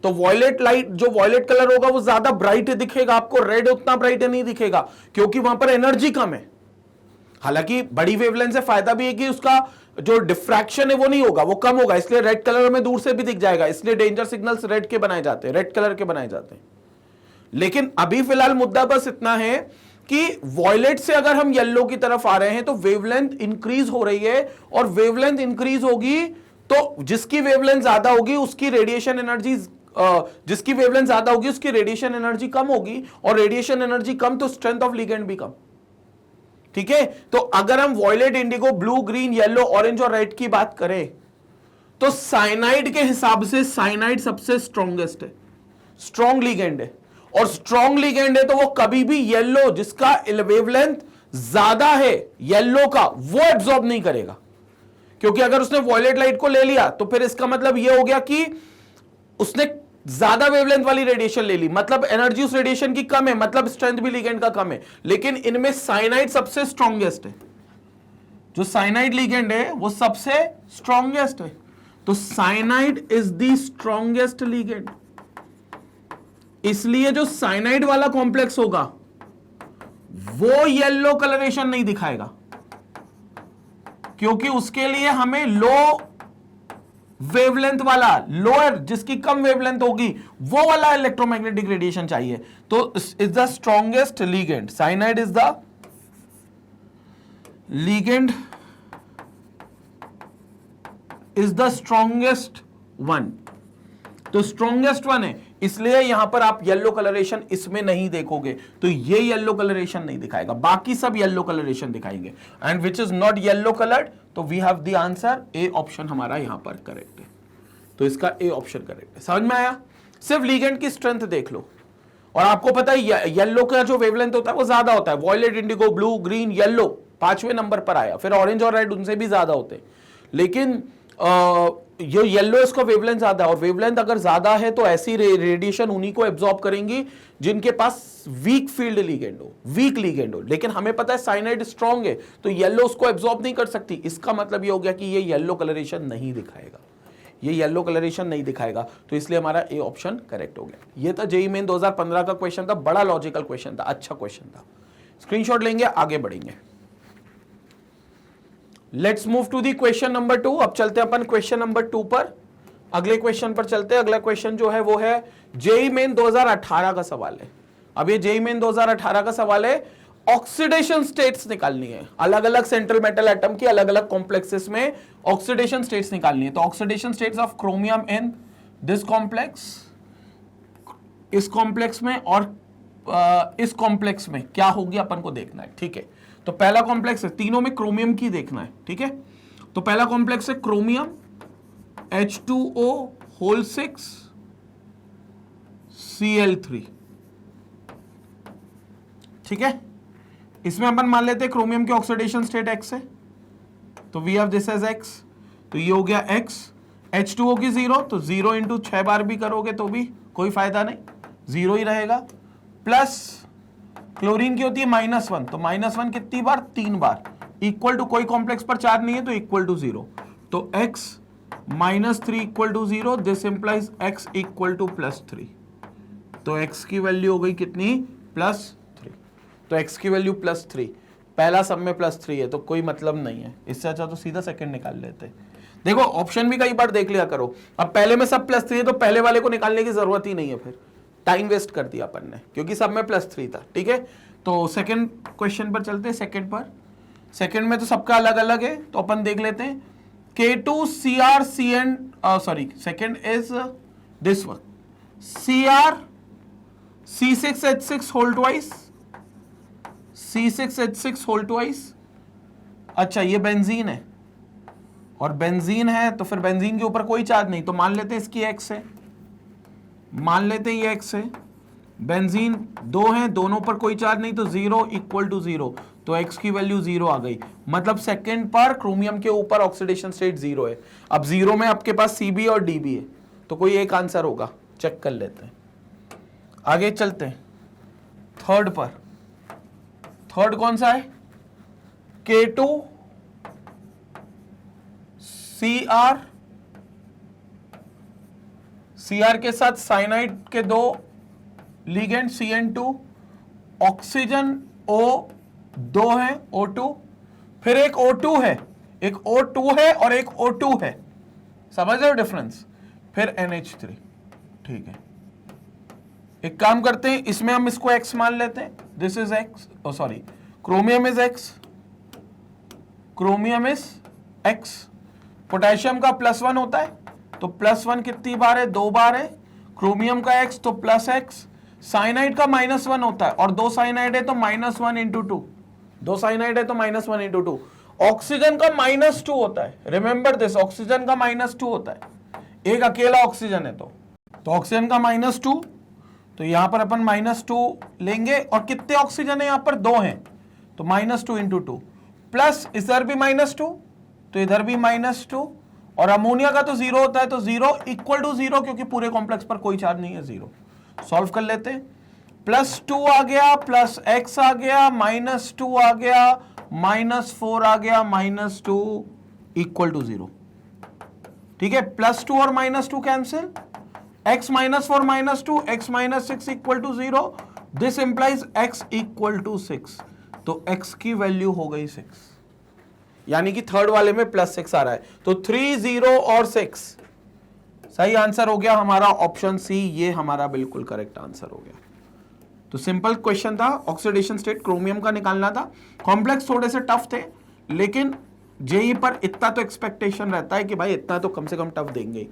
A: तो वॉयलेट लाइट, जो वॉयलेट कलर होगा वो ज्यादा ब्राइट दिखेगा आपको, रेड उतना ब्राइट नहीं दिखेगा क्योंकि वहां पर एनर्जी कम है। हालांकि बड़ी वेवलेंथ से फायदा भी है कि उसका जो डिफ्रैक्शन है वो नहीं होगा, वो कम होगा, इसलिए रेड कलर में दूर से भी दिख जाएगा। इसलिए डेंजर सिग्नल्स रेड के बनाए जाते हैं, रेड कलर के बनाए जाते हैं। लेकिन अभी फिलहाल मुद्दा बस इतना है कि वॉयलेट से अगर हम येलो की तरफ आ रहे हैं तो वेवलेंथ इंक्रीज हो रही है, और वेवलेंथ इंक्रीज होगी तो जिसकी वेवलेंथ ज्यादा होगी उसकी रेडिएशन एनर्जी, जिसकी वेवलेंथ ज्यादा होगी उसकी रेडिएशन एनर्जी कम होगी, और रेडिएशन एनर्जी कम तो स्ट्रेंथ ऑफ लिगेंड भी कम। ठीक है, तो अगर हम violet, indigo, blue, green, yellow, orange और रेड की बात करें तो साइनाइड के हिसाब से साइनाइड सबसे स्ट्रॉन्गेस्ट है, स्ट्रॉन्ग लिगेंड है। और स्ट्रॉन्ग लिगेंड है तो वो कभी भी येलो, जिसका वेवलेंथ ज्यादा है येलो का वो एब्जॉर्ब नहीं करेगा, क्योंकि अगर उसने वॉयलेट लाइट को ले लिया तो फिर इसका मतलब ये हो गया कि उसने ज्यादा वेवलेंथ वाली रेडिएशन ले ली, मतलब एनर्जी उस रेडिएशन की कम है, मतलब स्ट्रेंथ भी लिगेंड का कम है। लेकिन इनमें साइनाइड सबसे स्ट्रॉन्गेस्ट है, जो साइनाइड लिगेंड है वो सबसे स्ट्रॉन्गेस्ट है, तो cyanide is the strongest ligand. इसलिए जो साइनाइड वाला कॉम्प्लेक्स होगा वो येलो कलरेशन नहीं दिखाएगा, क्योंकि उसके लिए हमें लो वेवलेंथ वाला, लोअर जिसकी कम वेवलेंथ होगी वो वाला इलेक्ट्रोमैग्नेटिक रेडिएशन चाहिए। तो is the strongest ligand, cyanide is the ligand, is the strongest one, तो स्ट्रॉन्गेस्ट वन है, इसलिए यहां पर आप येलो कलरेशन इसमें नहीं देखोगे, तो ये येलो कलरेशन नहीं दिखाएगा, बाकी सब येलो कलरेशन दिखाएंगे। And which is not yellow coloured, तो we have the answer A option हमारा यहां पर करेक्ट है, तो इसका ए ऑप्शन करेक्ट है। समझ में आया? सिर्फ लिगेंड की स्ट्रेंथ देख लो, और आपको पता है येलो का जो वेवलेंथ होता है वो ज्यादा होता है, violet, indigo, blue, green, yellow 5वें नंबर पर आया, फिर ऑरेंज और रेड उनसे भी ज्यादा होते हैं, लेकिन ये येलो इसका वेवलेंथ ज्यादा है, और वेवलेंथ अगर ज्यादा है तो ऐसी रेडिएशन उन्हीं को एब्जॉर्ब करेंगी जिनके पास वीक फील्ड लिगेंड हो, वीक लिगेंड हो। लेकिन हमें पता है साइनाइड स्ट्रॉन्ग है, तो येलो उसको एब्जॉर्ब नहीं कर सकती, इसका मतलब ये हो गया कि ये येलो कलरेशन नहीं दिखाएगा, ये येलो कलरेशन नहीं दिखाएगा, तो इसलिए हमारा ए ऑप्शन करेक्ट हो गया। ये था जेईई मेन 2015 का क्वेश्चन था, बड़ा लॉजिकल क्वेश्चन था, अच्छा क्वेश्चन था। स्क्रीनशॉट लेंगे, आगे बढ़ेंगे। Let's move to the question number 2। अब चलते हैं अपन क्वेश्चन नंबर 2 पर, अगले क्वेश्चन पर चलते हैं। अगला क्वेश्चन जो है वो है जेईई मेन 2018 का सवाल है। अब ये जेईई मेन 2018 का सवाल है, ऑक्सीडेशन स्टेट्स निकालनी है, अलग अलग सेंट्रल मेटल एटम की अलग अलग कॉम्प्लेक्सेस में ऑक्सीडेशन स्टेट्स निकालनी है। तो oxidation states of chromium in this complex, इस कॉम्प्लेक्स में और इस कॉम्प्लेक्स में क्या होगी अपन को देखना है, ठीक है। तो पहला कॉम्प्लेक्स है, तीनों में क्रोमियम की देखना है, ठीक है। तो पहला कॉम्प्लेक्स है क्रोमियम H2O होल 6 Cl3, ठीक है। इसमें अपन मान लेते हैं क्रोमियम की ऑक्सीडेशन स्टेट X है, तो we have this as X, तो ये हो गया X। H2O की 0, तो 0 इंटू 6 बार भी करोगे तो भी कोई फायदा नहीं, 0 ही रहेगा। प्लस क्लोरीन की होती है -1, तो -1 कितनी बार, 3 बार, इक्वल टू कोई कॉम्प्लेक्स पर चार्ज नहीं है तो इक्वल टू 0, तो x -3 equal to 0, this implies x equal to +3, तो x की वैल्यू हो गई कितनी, +3, तो x की वैल्यू +3, पहला सब में +3 है तो कोई मतलब नहीं है, इससे अच्छा तो सीधा सेकंड निकाल लेते। देखो ऑप्शन भी कई बार देख लिया करो, अब पहले में सब +3 है तो पहले वाले को निकालने की जरूरत ही नहीं है, फिर टाइम वेस्ट कर दिया अपन ने, क्योंकि सब में +3 था, ठीक है। तो सेकंड क्वेश्चन पर चलते हैं, सेकंड पर। सेकंड में तो सबका अलग अलग है, तो अपन देख लेते हैं K2CrCN, sorry second is this one, CrC6H6 whole twice, C6H6 whole twice. अच्छा ये बेंजीन है, और बेंजीन है तो फिर बेंजीन के ऊपर कोई चार्ज नहीं, तो मान लेते हैं इसकी X है, मान लेते हैं ये X है, बेंजीन 2 हैं, दोनों पर कोई चार्ज नहीं, तो 0 इक्वल टू 0, तो X की वैल्यू 0 आ गई, मतलब सेकंड पर क्रोमियम के ऊपर ऑक्सीडेशन स्टेट 0 है। अब 0 में आपके पास Cb और Db है, तो कोई एक आंसर होगा, चेक कर लेते हैं। आगे चलते हैं थर्ड पर। थर्ड कौन सा है, K2Cr, Cr के साथ साइनाइड के 2 लिगेंड CN2, ऑक्सीजन O2 है, O2, फिर एक O2 है, एक O2 है और एक O2 है, समझ रहे हो डिफरेंस, फिर NH3, ठीक है। एक काम करते हैं, इसमें हम इसको X मान लेते हैं, this is X, sorry chromium is X, chromium is X, potassium का +1 होता है, तो +1 कितनी बार है, 2 बार है, क्रोमियम का X तो +X, साइनाइड का -1 होता है, और 2 साइनाइड है तो -1 इंटू 2, 2 साइनाइड है तो -1 इंटू 2, ऑक्सीजन का -2 होता है, रिमेंबर दिस, ऑक्सीजन का -2 होता है, एक अकेला ऑक्सीजन है तो ऑक्सीजन का -2, तो यहां पर अपन -2 लेंगे, और कितने ऑक्सीजन है यहां पर, 2 हैं, तो -2 इंटू 2 प्लस इधर भी -2 तो इधर भी -2 और अमोनिया का तो 0 होता है तो 0 इक्वल टू 0 क्योंकि पूरे कॉम्प्लेक्स पर कोई चार्ज नहीं है 0। सॉल्व कर लेते हैं। +2 आ गया प्लस x आ गया -2 आ गया -4 आ गया -2 इक्वल टू 0। ठीक है, +2 और -2 cancel, x -4 -2 x -6 equal to 0। This implies x equal to 6, तो x की वैल्यू हो गई 6, यानी कि थर्ड वाले में +6 आ रहा है। तो 3 0 और 6 सही आंसर हो गया हमारा ऑप्शन सी, ये हमारा बिल्कुल करेक्ट आंसर हो गया। तो सिंपल क्वेश्चन था, ऑक्सीडेशन स्टेट क्रोमियम का निकालना था। कॉम्प्लेक्स थोड़े से टफ थे, लेकिन जेई पर इतना तो एक्सपेक्टेशन रहता है कि भाई इतना तो कम से कम टफ देंगे।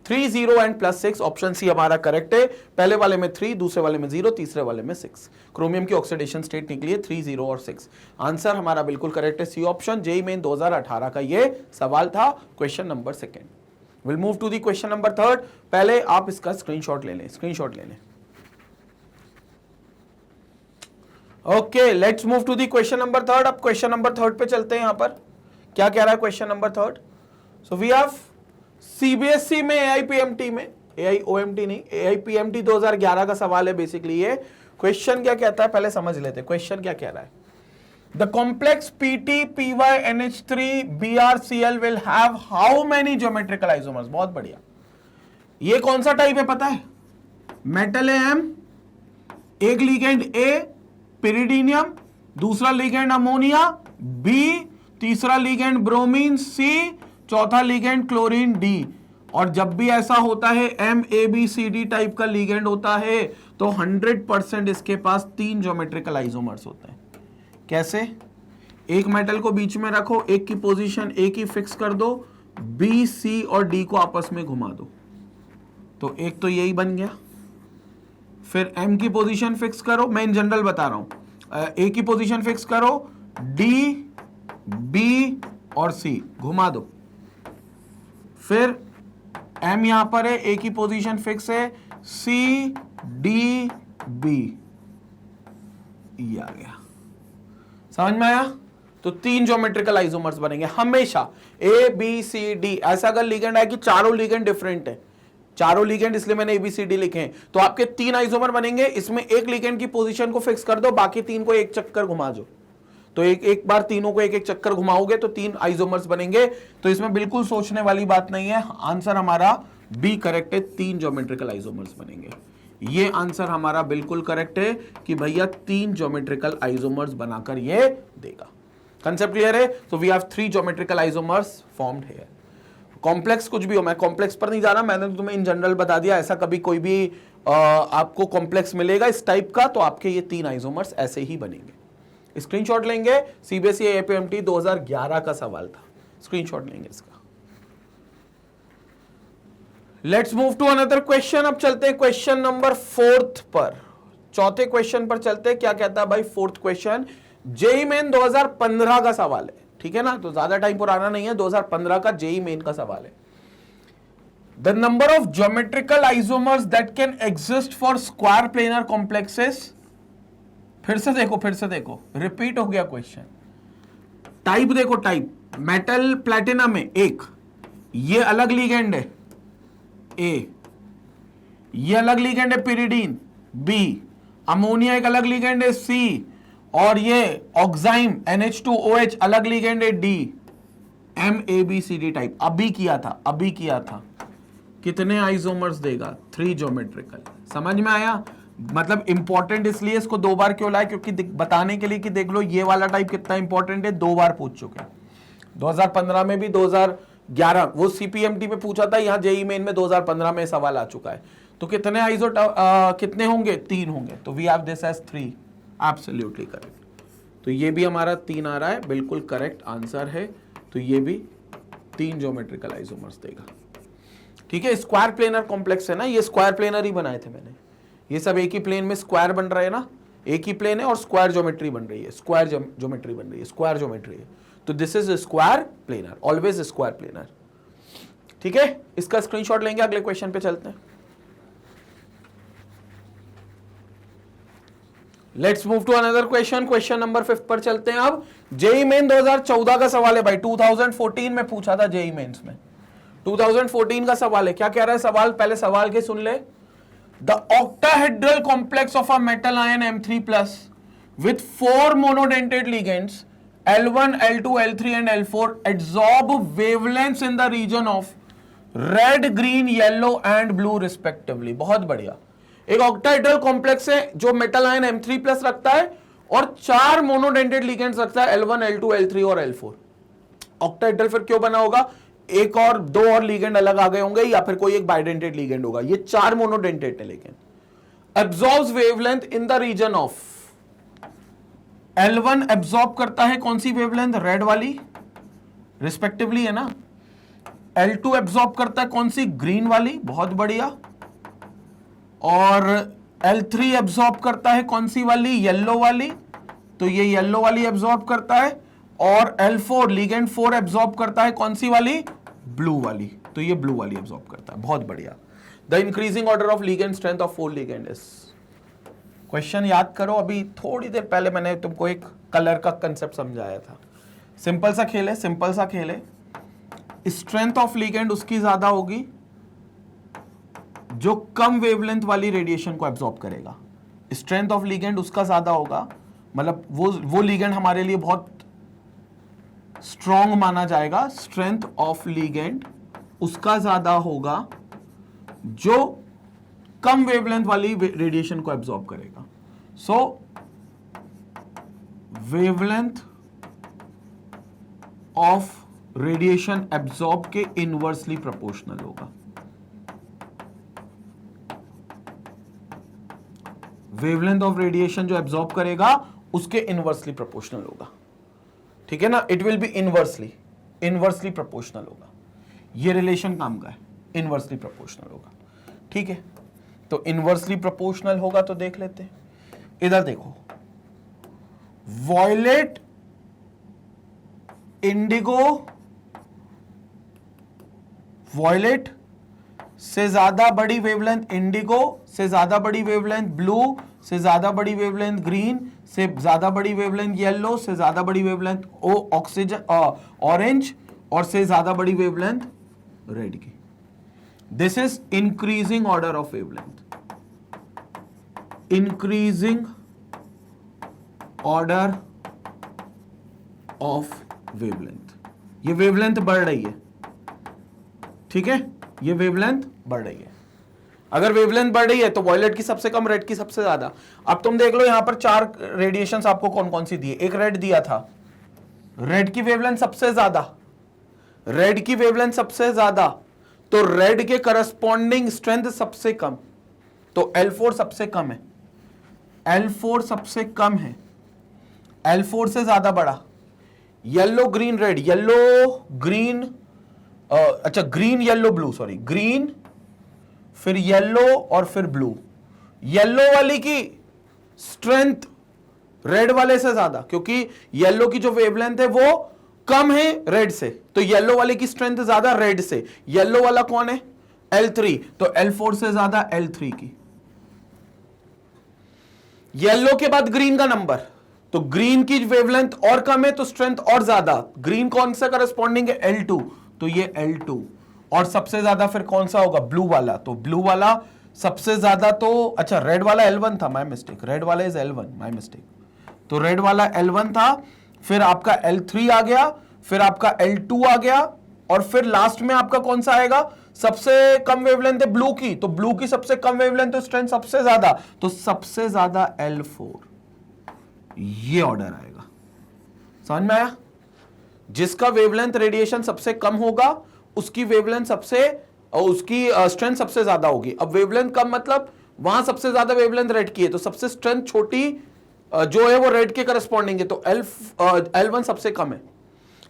A: 3 0 एंड +6 ऑप्शन सी हमारा करेक्ट है। पहले वाले में 3, दूसरे वाले में 0, तीसरे वाले में 6। क्रोमियम की ऑक्सीडेशन स्टेट निकली है 3 0 और 6। आंसर हमारा बिल्कुल करेक्ट है, सी ऑप्शन। जेई मेन 2018 का ये सवाल था, question number 2। Will move to the question number 3। पहले आप इसका स्क्रीनशॉट ले लें, स्क्रीनशॉट ले लें। Okay, let's move to the question number 3। अब क्वेश्चन नंबर 3 पे चलते हैं। यहां पर क्या कह रहा है question number 3? So we have CBSE में एआईपीएमटी में, एआईओएमटी नहीं, एआईपीएमटी 2011 का सवाल है बेसिकली ये। क्वेश्चन क्या कहता है पहले समझ लेते हैं। क्वेश्चन क्या कह रहा है? The complex PT PY NH3 BrCl will have how many geometrical isomers? बहुत बढ़िया। ये कौन सा टाइप है पता है? मेटल है M, एक लिगेंड A पिरिडीनियम, दूसरा लिगेंड अमोनिया B, तीसरा लिगेंड ब्रोमीन C, चौथा लिगेंड क्लोरीन D। और जब भी ऐसा होता है MABCD टाइप का लिगेंड होता है तो 100% इसके पास 3 ज्योमेट्रिकल आइसोमर्स होते हैं। कैसे? एक मेटल को बीच में रखो, एक की पोजीशन A की फिक्स कर दो, B, C और D को आपस में घुमा दो, तो एक तो यही बन गया। फिर M की पोजीशन फिक्स करो, मैं इन जनरल बता रहा हूं, A की पोजीशन फिक्स करो, D, B और C घुमा दो। फिर M यहां पर है, A की पोजीशन फिक्स है, C, D, B, ये आ गया। समझ में आया? तो 3 ज्योमेट्रिकल आइसोमर्स बनेंगे हमेशा। A, B, C, D। ऐसा अगर लिगेंड है कि चारों लिगेंड डिफरेंट है, चारों लिगेंड, इसलिए मैंने ABCD लिखे हैं, तो आपके 3 आइसोमर बनेंगे। इसमें एक लिगेंड की पोजीशन को फिक्स कर दो, बाकी 3 को एक चक्कर घुमा दो, तो एक बार तीनों को एक एक चक्कर घुमाओगे तो 3 आइसोमर्स बनेंगे। तो इसमें बिल्कुल सोचने वाली बात नहीं है, आंसर हमारा बी करेक्ट है, 3 ज्योमेट्रिकल आइसोमर्स बनेंगे। ये आंसर हमारा बिल्कुल करेक्ट है कि भैया 3 ज्योमेट्रिकल आइसोमर्स बनाकर ये देगा। कंसेप्ट क्लियर है? तो we have 3 geometrical isomers formed here. Complex कुछ भी हो, मैं कॉम्प्लेक्स पर नहीं जा रहा, मैंने तुम्हें इन जनरल बता दिया। ऐसा कभी कोई भी आपको कॉम्प्लेक्स मिलेगा इस टाइप का, तो आपके ये 3 आइसोमर्स ऐसे ही बनेंगे। स्क्रीनशॉट लेंगे, सीबीएसई एआईपीएमटी 2011 का सवाल था, स्क्रीनशॉट लेंगे इसका। Let's move to another question. अब चलते हैं क्वेश्चन नंबर 4 पर, चौथे क्वेश्चन पर चलते हैं। क्या कहता है भाई 4th क्वेश्चन? जेई मेन 2015 का सवाल है, ठीक है ना, तो ज्यादा टाइम पुराना नहीं है, 2015 का जेई मेन का सवाल है। The number of geometrical isomers that can exist for square planar complexes. फिर से देखो, रिपीट हो गया क्वेश्चन। टाइप देखो, टाइप मेटल प्लैटिनम में एक, ये अलग लिगेंड है A, ये अलग लिगेंड है पिरिडीन B, अमोनिया एक अलग लिगेंड है C, और ये ऑक्साइम NH2OH अलग लिगेंड है D। MABCD टाइप अभी किया था। कितने आइसोमर्स देगा? 3 ज्योमेट्रिकल। समझ में आया? मतलब इंपॉर्टेंट इसलिए इसको 2 बार क्यों लाए, क्योंकि बताने के लिए कि देख लो ये वाला टाइप कितना इंपॉर्टेंट है, 2 बार पूछ चुके हैं। 2015 में भी, 2011 वो सीपीएमटी में पूछा था, यहाँ जेई मेन में 2015 में सवाल आ चुका है। तो कितने कितने होंगे? 3 होंगे। तो we have this as 3, absolutely correct. तो ये भी हमारा 3 आ रहा है, बिल्कुल करेक्ट आंसर है। तो ये भी 3 ज्योमेट्रिकल आइसोमर्स देगा, ठीक है। स्क्वायर प्लेनर कॉम्प्लेक्स है ना, ये स्क्वायर प्लेनर ही बनाए थे मैंने। ये सब एक ही प्लेन में स्क्वायर बन रहे हैं ना, एक ही प्लेन है और स्क्वायर ज्योमेट्री बन रही है, स्क्वायर ज्योमेट्री बन रही है, स्क्वायर ज्योमेट्री है। तो this is square planar, always square planar, ठीक है। इसका स्क्रीनशॉट लेंगे, अगले क्वेश्चन पे चलते हैं। Let's move to another question, question number 5 पर चलते हैं। अब जेई मेन 2014 का सवाल है भाई, 2014 में पूछा था जेई मेंस में, 2014 का सवाल है। क्या कह रहा है सवाल, पहले सवाल के सुन ले। The octahedral complex of a metal ion M3+ with 4 monodentate ligands L1, L2, L3 and L4 absorb wavelengths in the region of red, green, yellow and blue respectively। बहुत बढ़िया। एक octahedral complex है जो मेटल आयन M3+ रखता है और 4 monodentate ligands रखता है L1, L2, L3 और L4। octahedral फिर क्यों बना होगा, एक और दो और लीगेंड अलग आ गए होंगे या फिर कोई एक बाइडेंटेड लीगेंड होगा, ये 4 मोनोडेंटेट है। लेकिन absorbs wavelength in the region of L1 absorb करता है कौन सी वेवलेंथ, रेड वाली रिस्पेक्टिवली है ना। L2 एब्जॉर्ब करता है कौन सी, ग्रीन वाली, बहुत बढ़िया। और L3 एब्जॉर्ब करता है कौन सी वाली, येलो वाली, तो ये येलो वाली एब्जॉर्ब करता है। और L4 लीगेंड 4 एब्जॉर्ब करता है कौन सी वाली, ब्लू वाली, तो ये ब्लू वाली एब्जॉर्ब करता है। बहुत बढ़िया। The increasing order of ligand strength of 4 ligand is. Question याद करो, अभी थोड़ी देर पहले मैंने तुमको एक कलर का कंसेप्ट समझाया था। सिंपल सा खेल है, सिंपल सा खेल है। स्ट्रेंथ ऑफ लीगेंड उसकी ज्यादा होगी जो कम वेवलेंथ वाली रेडिएशन को एब्जॉर्ब करेगा। स्ट्रेंथ ऑफ लीगेंड उसका ज्यादा होगा, मतलब वो लीगेंड हमारे लिए बहुत स्ट्रॉन्ग माना जाएगा। स्ट्रेंथ ऑफ लीगेंड उसका ज्यादा होगा जो कम वेवलेंथ वाली रेडिएशन को एब्जॉर्ब करेगा। सो वेवलेंथ ऑफ रेडिएशन एब्जॉर्ब के इनवर्सली प्रोपोर्शनल होगा। वेवलेंथ ऑफ रेडिएशन जो एब्जॉर्ब करेगा उसके इनवर्सली प्रोपोर्शनल होगा, ठीक है ना। It will be inversely proportional होगा। ये रिलेशन काम का है, इनवर्सली प्रोपोर्शनल होगा, ठीक है। तो इनवर्सली प्रोपोर्शनल होगा तो देख लेते हैं। इधर देखो, वॉयलेट, इंडिगो, वॉयलेट से ज्यादा बड़ी वेवलेंथ इंडिगो, से ज्यादा बड़ी वेवलेंथ ब्लू, से ज्यादा बड़ी वेवलेंथ ग्रीन, से ज्यादा बड़ी वेवलेंथ येलो, से ज्यादा बड़ी वेवलेंथ ऑक्सीजन ऑरेंज, और से ज्यादा बड़ी वेवलेंथ रेड की। This is increasing order of wavelength, increasing order of wavelength. ये वेवलेंथ बढ़ रही है, ठीक है, ये वेवलेंथ बढ़ रही है। अगर वेवलेंथ बढ़ रही है तो वॉयलेट की सबसे कम, रेड की सबसे ज्यादा। अब तुम देख लो यहां पर 4 रेडिएशंस आपको कौन कौन सी दिए। एक रेड दिया था, रेड की वेवलेंथ सबसे ज्यादा, रेड की वेवलेंथ सबसे ज्यादा, तो रेड के करस्पॉन्डिंग स्ट्रेंथ सबसे कम, तो L4 सबसे कम है, L4 सबसे कम है, L4 से ज्यादा बड़ा। Yellow green red, yellow green, अच्छा green yellow blue, sorry green फिर येलो और फिर ब्लू। येलो वाली की स्ट्रेंथ रेड वाले से ज्यादा, क्योंकि येलो की जो वेवलेंथ है वो कम है रेड से, तो येलो वाले की स्ट्रेंथ ज्यादा रेड से। येलो वाला कौन है, L3, तो L4 से ज्यादा L3 की। येलो के बाद ग्रीन का नंबर, तो ग्रीन की वेवलेंथ और कम है तो स्ट्रेंथ और ज्यादा। ग्रीन कौन सा करस्पॉन्डिंग है, L2, तो ये L2। और सबसे ज्यादा फिर कौन सा होगा, ब्लू वाला, तो ब्लू वाला सबसे ज्यादा, तो अच्छा रेड वाला L1 था, माय मिस्टेक, रेड वाला इज L1, माय मिस्टेक। तो रेड वाला L1 था, फिर आपका L3 आ गया, फिर आपका L2 आ गया, और फिर लास्ट में आपका कौन सा आएगा, सबसे कम वेवलेंथ है ब्लू की, तो ब्लू की सबसे कम वेवलेंथ तो स्ट्रेंथ सबसे ज्यादा, तो सबसे ज्यादा L4। ये ऑर्डर आएगा, समझ में आया। जिसका वेवलेंथ रेडिएशन सबसे कम होगा उसकी वेवलेंथ सबसे, उसकी स्ट्रेंथ सबसे ज्यादा होगी। अब वेवलेंथ कम मतलब वहां सबसे ज्यादा वेवलेंथ रेड की है, तो सबसे स्ट्रेंथ छोटी जो है वो रेड के करस्पॉन्डिंग है, तो L1 सबसे कम है।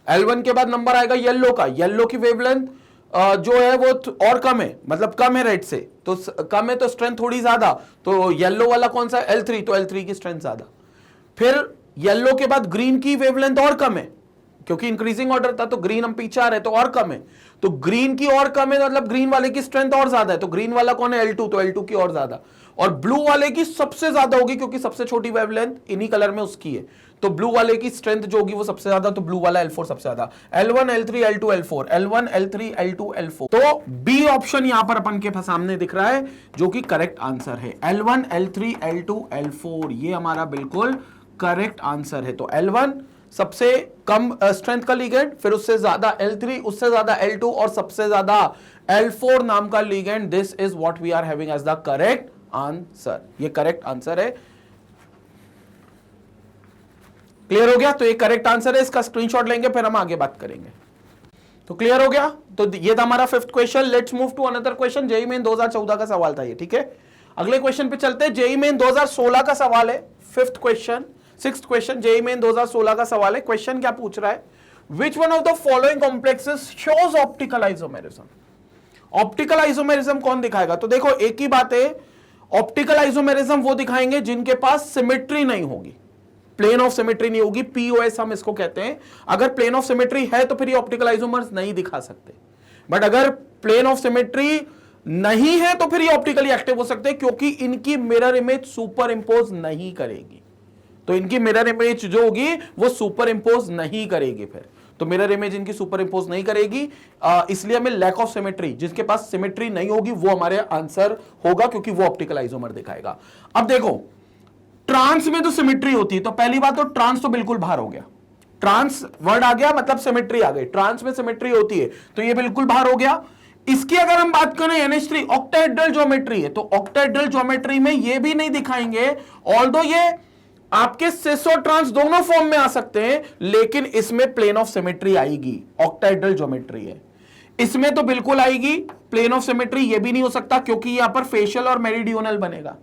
A: L1 के बाद नंबर आएगा येलो का, येलो की वेवलेंथ जो है वो और कम है, मतलब कम है रेड से, तो कम है तो स्ट्रेंथ थोड़ी ज्यादा, तो येलो वाला कौन सा, L3, तो L3 की स्ट्रेंथ ज्यादा। फिर येलो के बाद ग्रीन की वेवलेंथ और कम है, क्योंकि इंक्रीजिंग ऑर्डर था, तो ग्रीन हम पीछे आ रहे तो और कम है, तो ग्रीन की और कम है, मतलब ग्रीन वाले की स्ट्रेंथ और ज्यादा है, तो ग्रीन वाला कौन है, L2, तो L2 की और ज्यादा। और ब्लू वाले की सबसे ज्यादा होगी क्योंकि सबसे छोटी वेवलेंथ इन्हीं कलर में उसकी है, तो ब्लू वाले की स्ट्रेंथ जो होगी वो सबसे ज्यादा, तो ब्लू वाला L4 सबसे ज्यादा, L1 L3 L2 L4, L1 L3 L2 L4, तो बी ऑप्शन यहां पर अपन के सामने दिख रहा है जो कि करेक्ट आंसर है। L1 L3 L2 L4 ये हमारा बिल्कुल करेक्ट आंसर है। तो L1 सबसे कम स्ट्रेंथ का लिगेंड, फिर उससे ज्यादा L3, उससे ज्यादा L2 और सबसे ज्यादा L4 नाम का ligand. This is what we are having as the correct answer, ये करेक्ट आंसर है। क्लियर हो गया? तो ये करेक्ट आंसर है, इसका स्क्रीनशॉट लेंगे फिर हम आगे बात करेंगे। तो क्लियर हो गया? तो ये था हमारा fifth question. Let's move to another question. JEE main 2014 का सवाल था ये, ठीक है। अगले क्वेश्चन पे चलते हैं। जेईई मेन 2016 का सवाल है, fifth question, sixth question JEE main 2016 का सवाल है। क्वेश्चन क्या पूछ रहा है? Which one of the following complexes shows optical isomerism? Optical isomerism कौन दिखाएगा? तो देखो एक ही बात है, ऑप्टिकल आइसोमेरिज्म वो दिखाएंगे जिनके पास सिमेट्री नहीं होगी, प्लेन ऑफ सिमेट्री नहीं होगी, पीओएस हम इसको कहते हैं। अगर प्लेन ऑफ सिमेट्री है तो फिर ये ऑप्टिकल आइसोमर्स नहीं दिखा सकते, बट अगर प्लेन ऑफ सिमेट्री नहीं है तो फिर ये ऑप्टिकली एक्टिव हो सकते हैं क्योंकि इनकी मिरर इमेज सुपर इंपोज नहीं करेगी। तो इनकी मिरर इमेज जो होगी वो सुपर इंपोज नहीं करेगी, फिर तो मिरर इमेज इनकी सुपर इंपोज नहीं करेगी, इसलिए हमें लैक ऑफ सिमेट्री, जिसके पास सिमेट्री नहीं होगी वो हमारे आंसर होगा क्योंकि वो ऑप्टिकल आइसोमर दिखाएगा। अब देखो ट्रांस में तो सिमेट्री होती है, तो पहली बात तो ट्रांस तो बिल्कुल बाहर हो गया, ट्रांस वर्ड आ गया मतलब सिमेट्री आ गई, ट्रांस में सिमेट्री होती है तो ये बिल्कुल बाहर हो गया। इसकी अगर हम बात करें NH3 ऑक्टाहेड्रल ज्योमेट्री है, तो ऑक्टाहेड्रल ज्योमेट्री में ये भी नहीं दिखाएंगे, ऑल्दो ये आपके सिस और ट्रांस दोनों फॉर्म में आ सकते हैं, लेकिन इसमें प्लेन ऑफ सिमेट्री आएगी, ऑक्टाहेड्रल ज्योमेट्री है, इसमें तो बिल्कुल आएगी। प्लेन ऑफ सिमेट्री ये भी नहीं हो सकता क्योंकि यहां पर फेशियल और मेरिडियोनल बनेगा,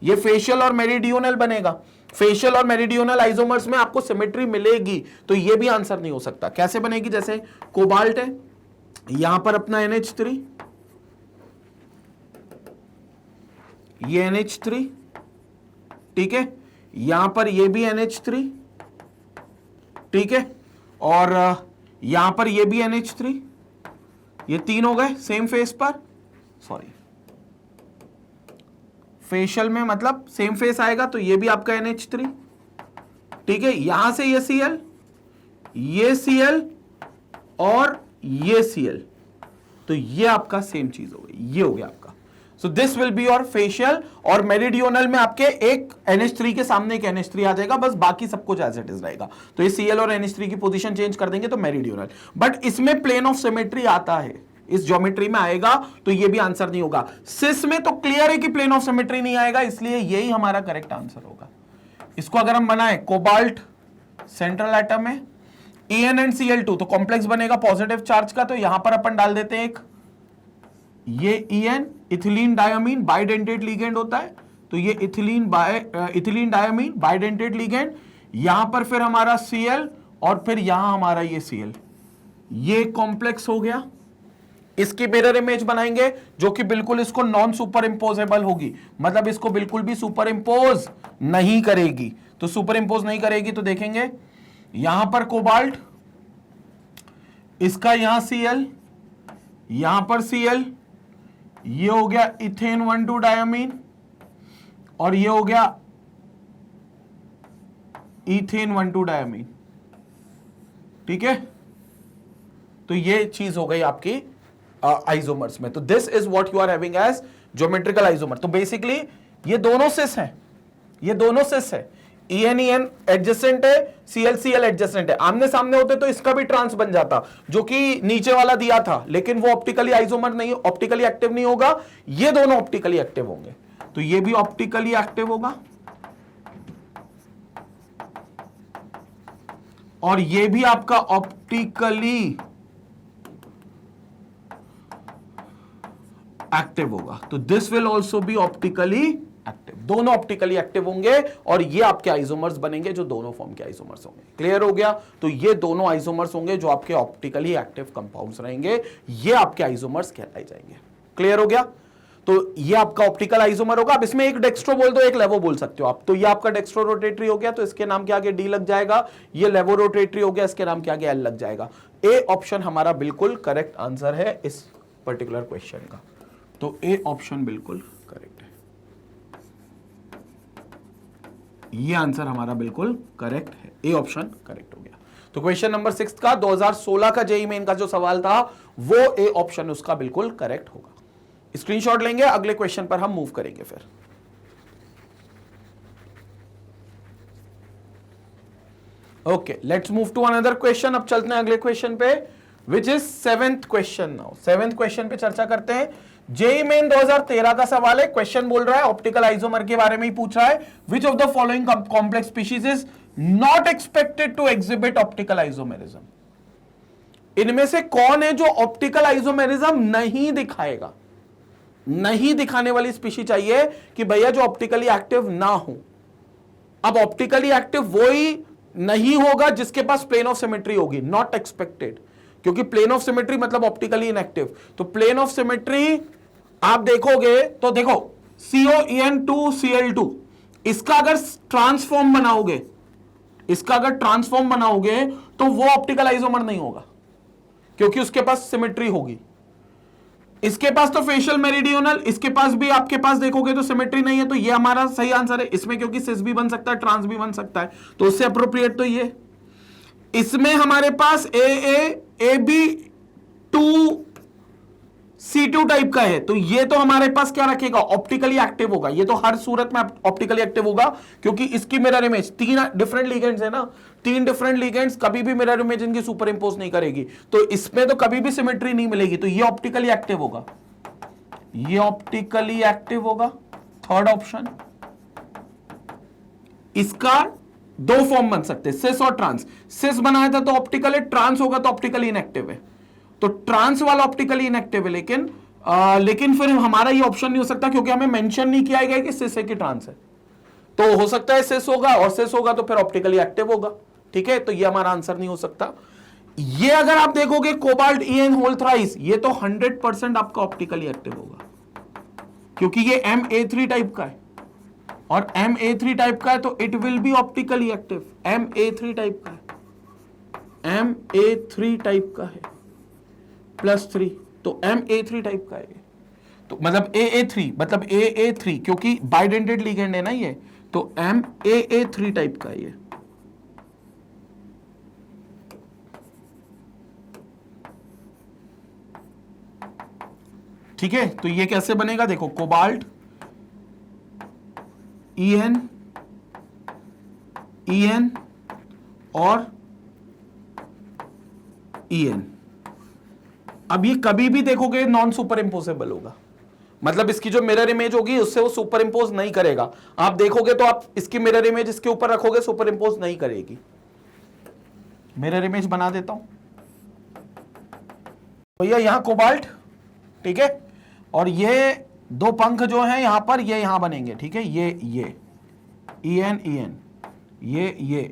A: ये फेशियल और मेरिडियोनल बनेगा, फेशियल और मेरिडियोनल आइसोमर्स में आपको सिमेट्री मिलेगी, तो ये भी आंसर नहीं हो सकता। कैसे बनेगी? जैसे कोबाल्ट है, यहां पर अपना NH3, ये NH3, ठीक है, यहां पर ये भी NH3, ठीक है, और यहां पर ये भी NH3, ये तीन हो गए सेम फेस पर, सॉरी फेशियल में मतलब सेम फेस आएगा, तो ये भी आपका NH3, ठीक है, यहां से ये Cl, ये Cl और ये Cl, तो ये आपका सेम चीज हो गई, ये हो गया आपका। सो this will be your facial, और मेरिडियोनल में आपके एक NH3 के सामने एक NH3 आ जाएगा, बस बाकी सब कुछ एज इट इज रहेगा। तो ये Cl और NH3 की पोजीशन चेंज कर देंगे तो मेरिडियोनल, बट इसमें प्लेन ऑफ सिमेट्री आता है, इस ज्योमेट्री में आएगा, तो ये भी आंसर नहीं होगा। सिस में तो क्लियर है कि प्लेन ऑफ सिमेट्री नहीं आएगा, इसलिए यही हमारा करेक्ट आंसर होगा। इसको अगर हम बनाए, कोबाल्ट सेंट्रल एटम है, En एंड Cl2, तो कॉम्प्लेक्स बनेगा पॉजिटिव चार्ज का, तो यहां पर अपन डाल देते हैं एक, ये En ethylene diamine bidentate ligand होता है, तो ये इथिलीन डायमीन बाइडेंटेट लिगेंड, यहां पर फिर हमारा Cl और फिर यहां हमारा ये Cl, ये कॉम्प्लेक्स हो गया। इसकी मिरर इमेज बनाएंगे जो कि बिल्कुल इसको नॉन सुपर इंपोजेबल होगी, मतलब इसको बिल्कुल भी सुपर इंपोज नहीं करेगी। तो सुपर इंपोज नहीं करेगी तो देखेंगे यहां पर कोबाल्ट, इसका यहां Cl, यहां पर Cl, ये हो गया इथेन 1,2 डायमीन और ये हो गया इथेन 1,2 डायमीन, ठीक है। तो ये चीज हो गई आपकी आइसोमर्स में। तो this is what you are having as geometrical isomer. तो बेसिकली ये दोनों सिस हैं, ये दोनों सिस है, En एडजेसेंट है, Cl एडजेसेंट है, आमने सामने होते तो इसका भी ट्रांस बन जाता जो कि नीचे वाला दिया था, लेकिन वो ऑप्टिकली आइसोमर नहीं, ऑप्टिकली एक्टिव नहीं होगा, ये दोनों ऑप्टिकली एक्टिव होंगे, तो ये भी ऑप्टिकली एक्टिव होगा और ये भी आपका ऑप्टिकली एक्टिव होगा। तो this will also be optically active, दोनों ऑप्टिकली एक्टिव होंगे और ये आपके आइसोमर्स बनेंगे जो दोनों फॉर्म के आइसोमर्स होंगे। क्लियर हो गया? तो ये दोनों आइसोमर्स होंगे जो आपके ऑप्टिकली एक्टिव कंपाउंड्स रहेंगे, ये आपके आइसोमर्स कहलाए जाएंगे। क्लियर हो गया? तो ये आपका ऑप्टिकल आइसोमर होगा। अब इसमें एक डेक्स्ट्रो बोल दो, एक लेवो बोल सकते हो आप। तो ये आपका डेक्स्ट्रो रोटेटरी हो गया, तो इसके नाम के आगे डी लग जाएगा। ये लेवो रोटेटरी हो गया, इसके नाम के आगे एल लग जाएगा। ए ऑप्शन हमारा बिल्कुल करेक्ट आंसर है इस पर्टिकुलर क्वेश्चन का। तो ए ऑप्शन बिल्कुल करेक्ट है। ये आंसर हमारा बिल्कुल करेक्ट है, ए ऑप्शन करेक्ट हो गया। तो क्वेश्चन नंबर 6 का 2016 का जेईई मेन का जो सवाल था वो ए ऑप्शन उसका बिल्कुल करेक्ट होगा। स्क्रीनशॉट लेंगे, अगले क्वेश्चन पर हम मूव करेंगे फिर। Okay, let's move to another question. अब चलते हैं अगले क्वेश्चन पे, which is 7th question. Now 7th question पे चर्चा करते हैं। जेईई मेन 2013 का सवाल है। क्वेश्चन बोल रहा है ऑप्टिकल आइसोमर के बारे में ही पूछ रहा है। Which of the following complex species is not expected to exhibit optical isomerism. इनमें से कौन है जो ऑप्टिकल आइसोमेरिज्म नहीं दिखाएगा? नहीं दिखाने वाली स्पीशी चाहिए कि भैया जो ऑप्टिकली एक्टिव ना हो। अब ऑप्टिकली एक्टिव वो ही नहीं होगा जिसके पास प्लेन ऑफ सिमेट्री होगी, नॉट एक्सपेक्टेड, क्योंकि प्लेन ऑफ सिमेट्री मतलब ऑप्टिकली इनएक्टिव। तो प्लेन ऑफ सिमेट्री आप देखोगे तो देखो COEN2Cl2, इसका अगर ट्रांसफॉर्म बनाओगे, इसका अगर ट्रांसफॉर्म बनाओगे तो वो ऑप्टिकल आइसोमर नहीं होगा, क्योंकि उसके पास सिमेट्री होगी। इसके पास तो फेशियल मेरिडियोनल, इसके पास भी आपके पास देखोगे तो सिमेट्री नहीं है, तो ये हमारा सही आंसर है इसमें, क्योंकि सिस भी बन सकता है, ट्रांस भी बन सकता है, तो उससे अप्रोप्रिएट तो ये। इसमें हमारे पास AB2C2 टाइप का है, तो ये तो हमारे पास क्या रखेगा? ऑप्टिकली एक्टिव होगा। ये तो हर सूरत में ऑप्टिकली एक्टिव होगा, क्योंकि इसकी मिरर इमेज 3 डिफरेंट लिगेंड्स है ना, 3 डिफरेंट लिगेंड्स, कभी भी मिरर इमेज इनकी सुपर इंपोज नहीं करेगी, तो इसमें तो कभी भी सिमेट्री नहीं मिलेगी, तो ये ऑप्टिकली एक्टिव होगा, ये ऑप्टिकली एक्टिव होगा। थर्ड ऑप्शन, इसका 2 फॉर्म बन सकते हैं, सिस और ट्रांस। सिस बनाया था तो ऑप्टिकल है, ट्रांस होगा तो ऑप्टिकली इनएक्टिव है, तो ट्रांस वाला ऑप्टिकली इनएक्टिव है, लेकिन फिर हमारा ये ऑप्शन नहीं हो सकता, क्योंकि हमें मेंशन नहीं किया गया कि सिस है कि ट्रांस है। तो हो सकता है सिस होगा, और सिस होगा तो फिर ऑप्टिकली एक्टिव होगा, ठीक है, तो ये हमारा आंसर नहीं हो सकता। ये अगर आप देखोगे कोबाल्ट EN होल थ्राइस, ये तो 100% आपका ऑप्टिकली एक्टिव होगा, क्योंकि ये MA3 टाइप का है, और MA3 टाइप का है तो it will B optically active. MA3 type का है, MA3 टाइप का है +3, तो MA3 टाइप का है, तो मतलब AA3 मतलब AA3, क्योंकि बाइडेंटेड लिगेंड है ना ये, तो MAA3 टाइप का है ये। ठीक है, तो ये कैसे बनेगा? देखो कोबाल्ट EN और EN, अब ये कभी भी देखोगे नॉन सुपर इंपोजेबल होगा, मतलब इसकी जो मिरर इमेज होगी उससे वो सुपर इंपोज नहीं करेगा। आप देखोगे तो आप इसकी मिरर इमेज इसके ऊपर रखोगे, सुपर इंपोज नहीं करेगी। मिरर इमेज बना देता हूं भैया, यहां कोबाल्ट, ठीक है, और ये 2 पंख जो हैं यहां पर, ये यहां बनेंगे, ठीक है, ये EN EN, ये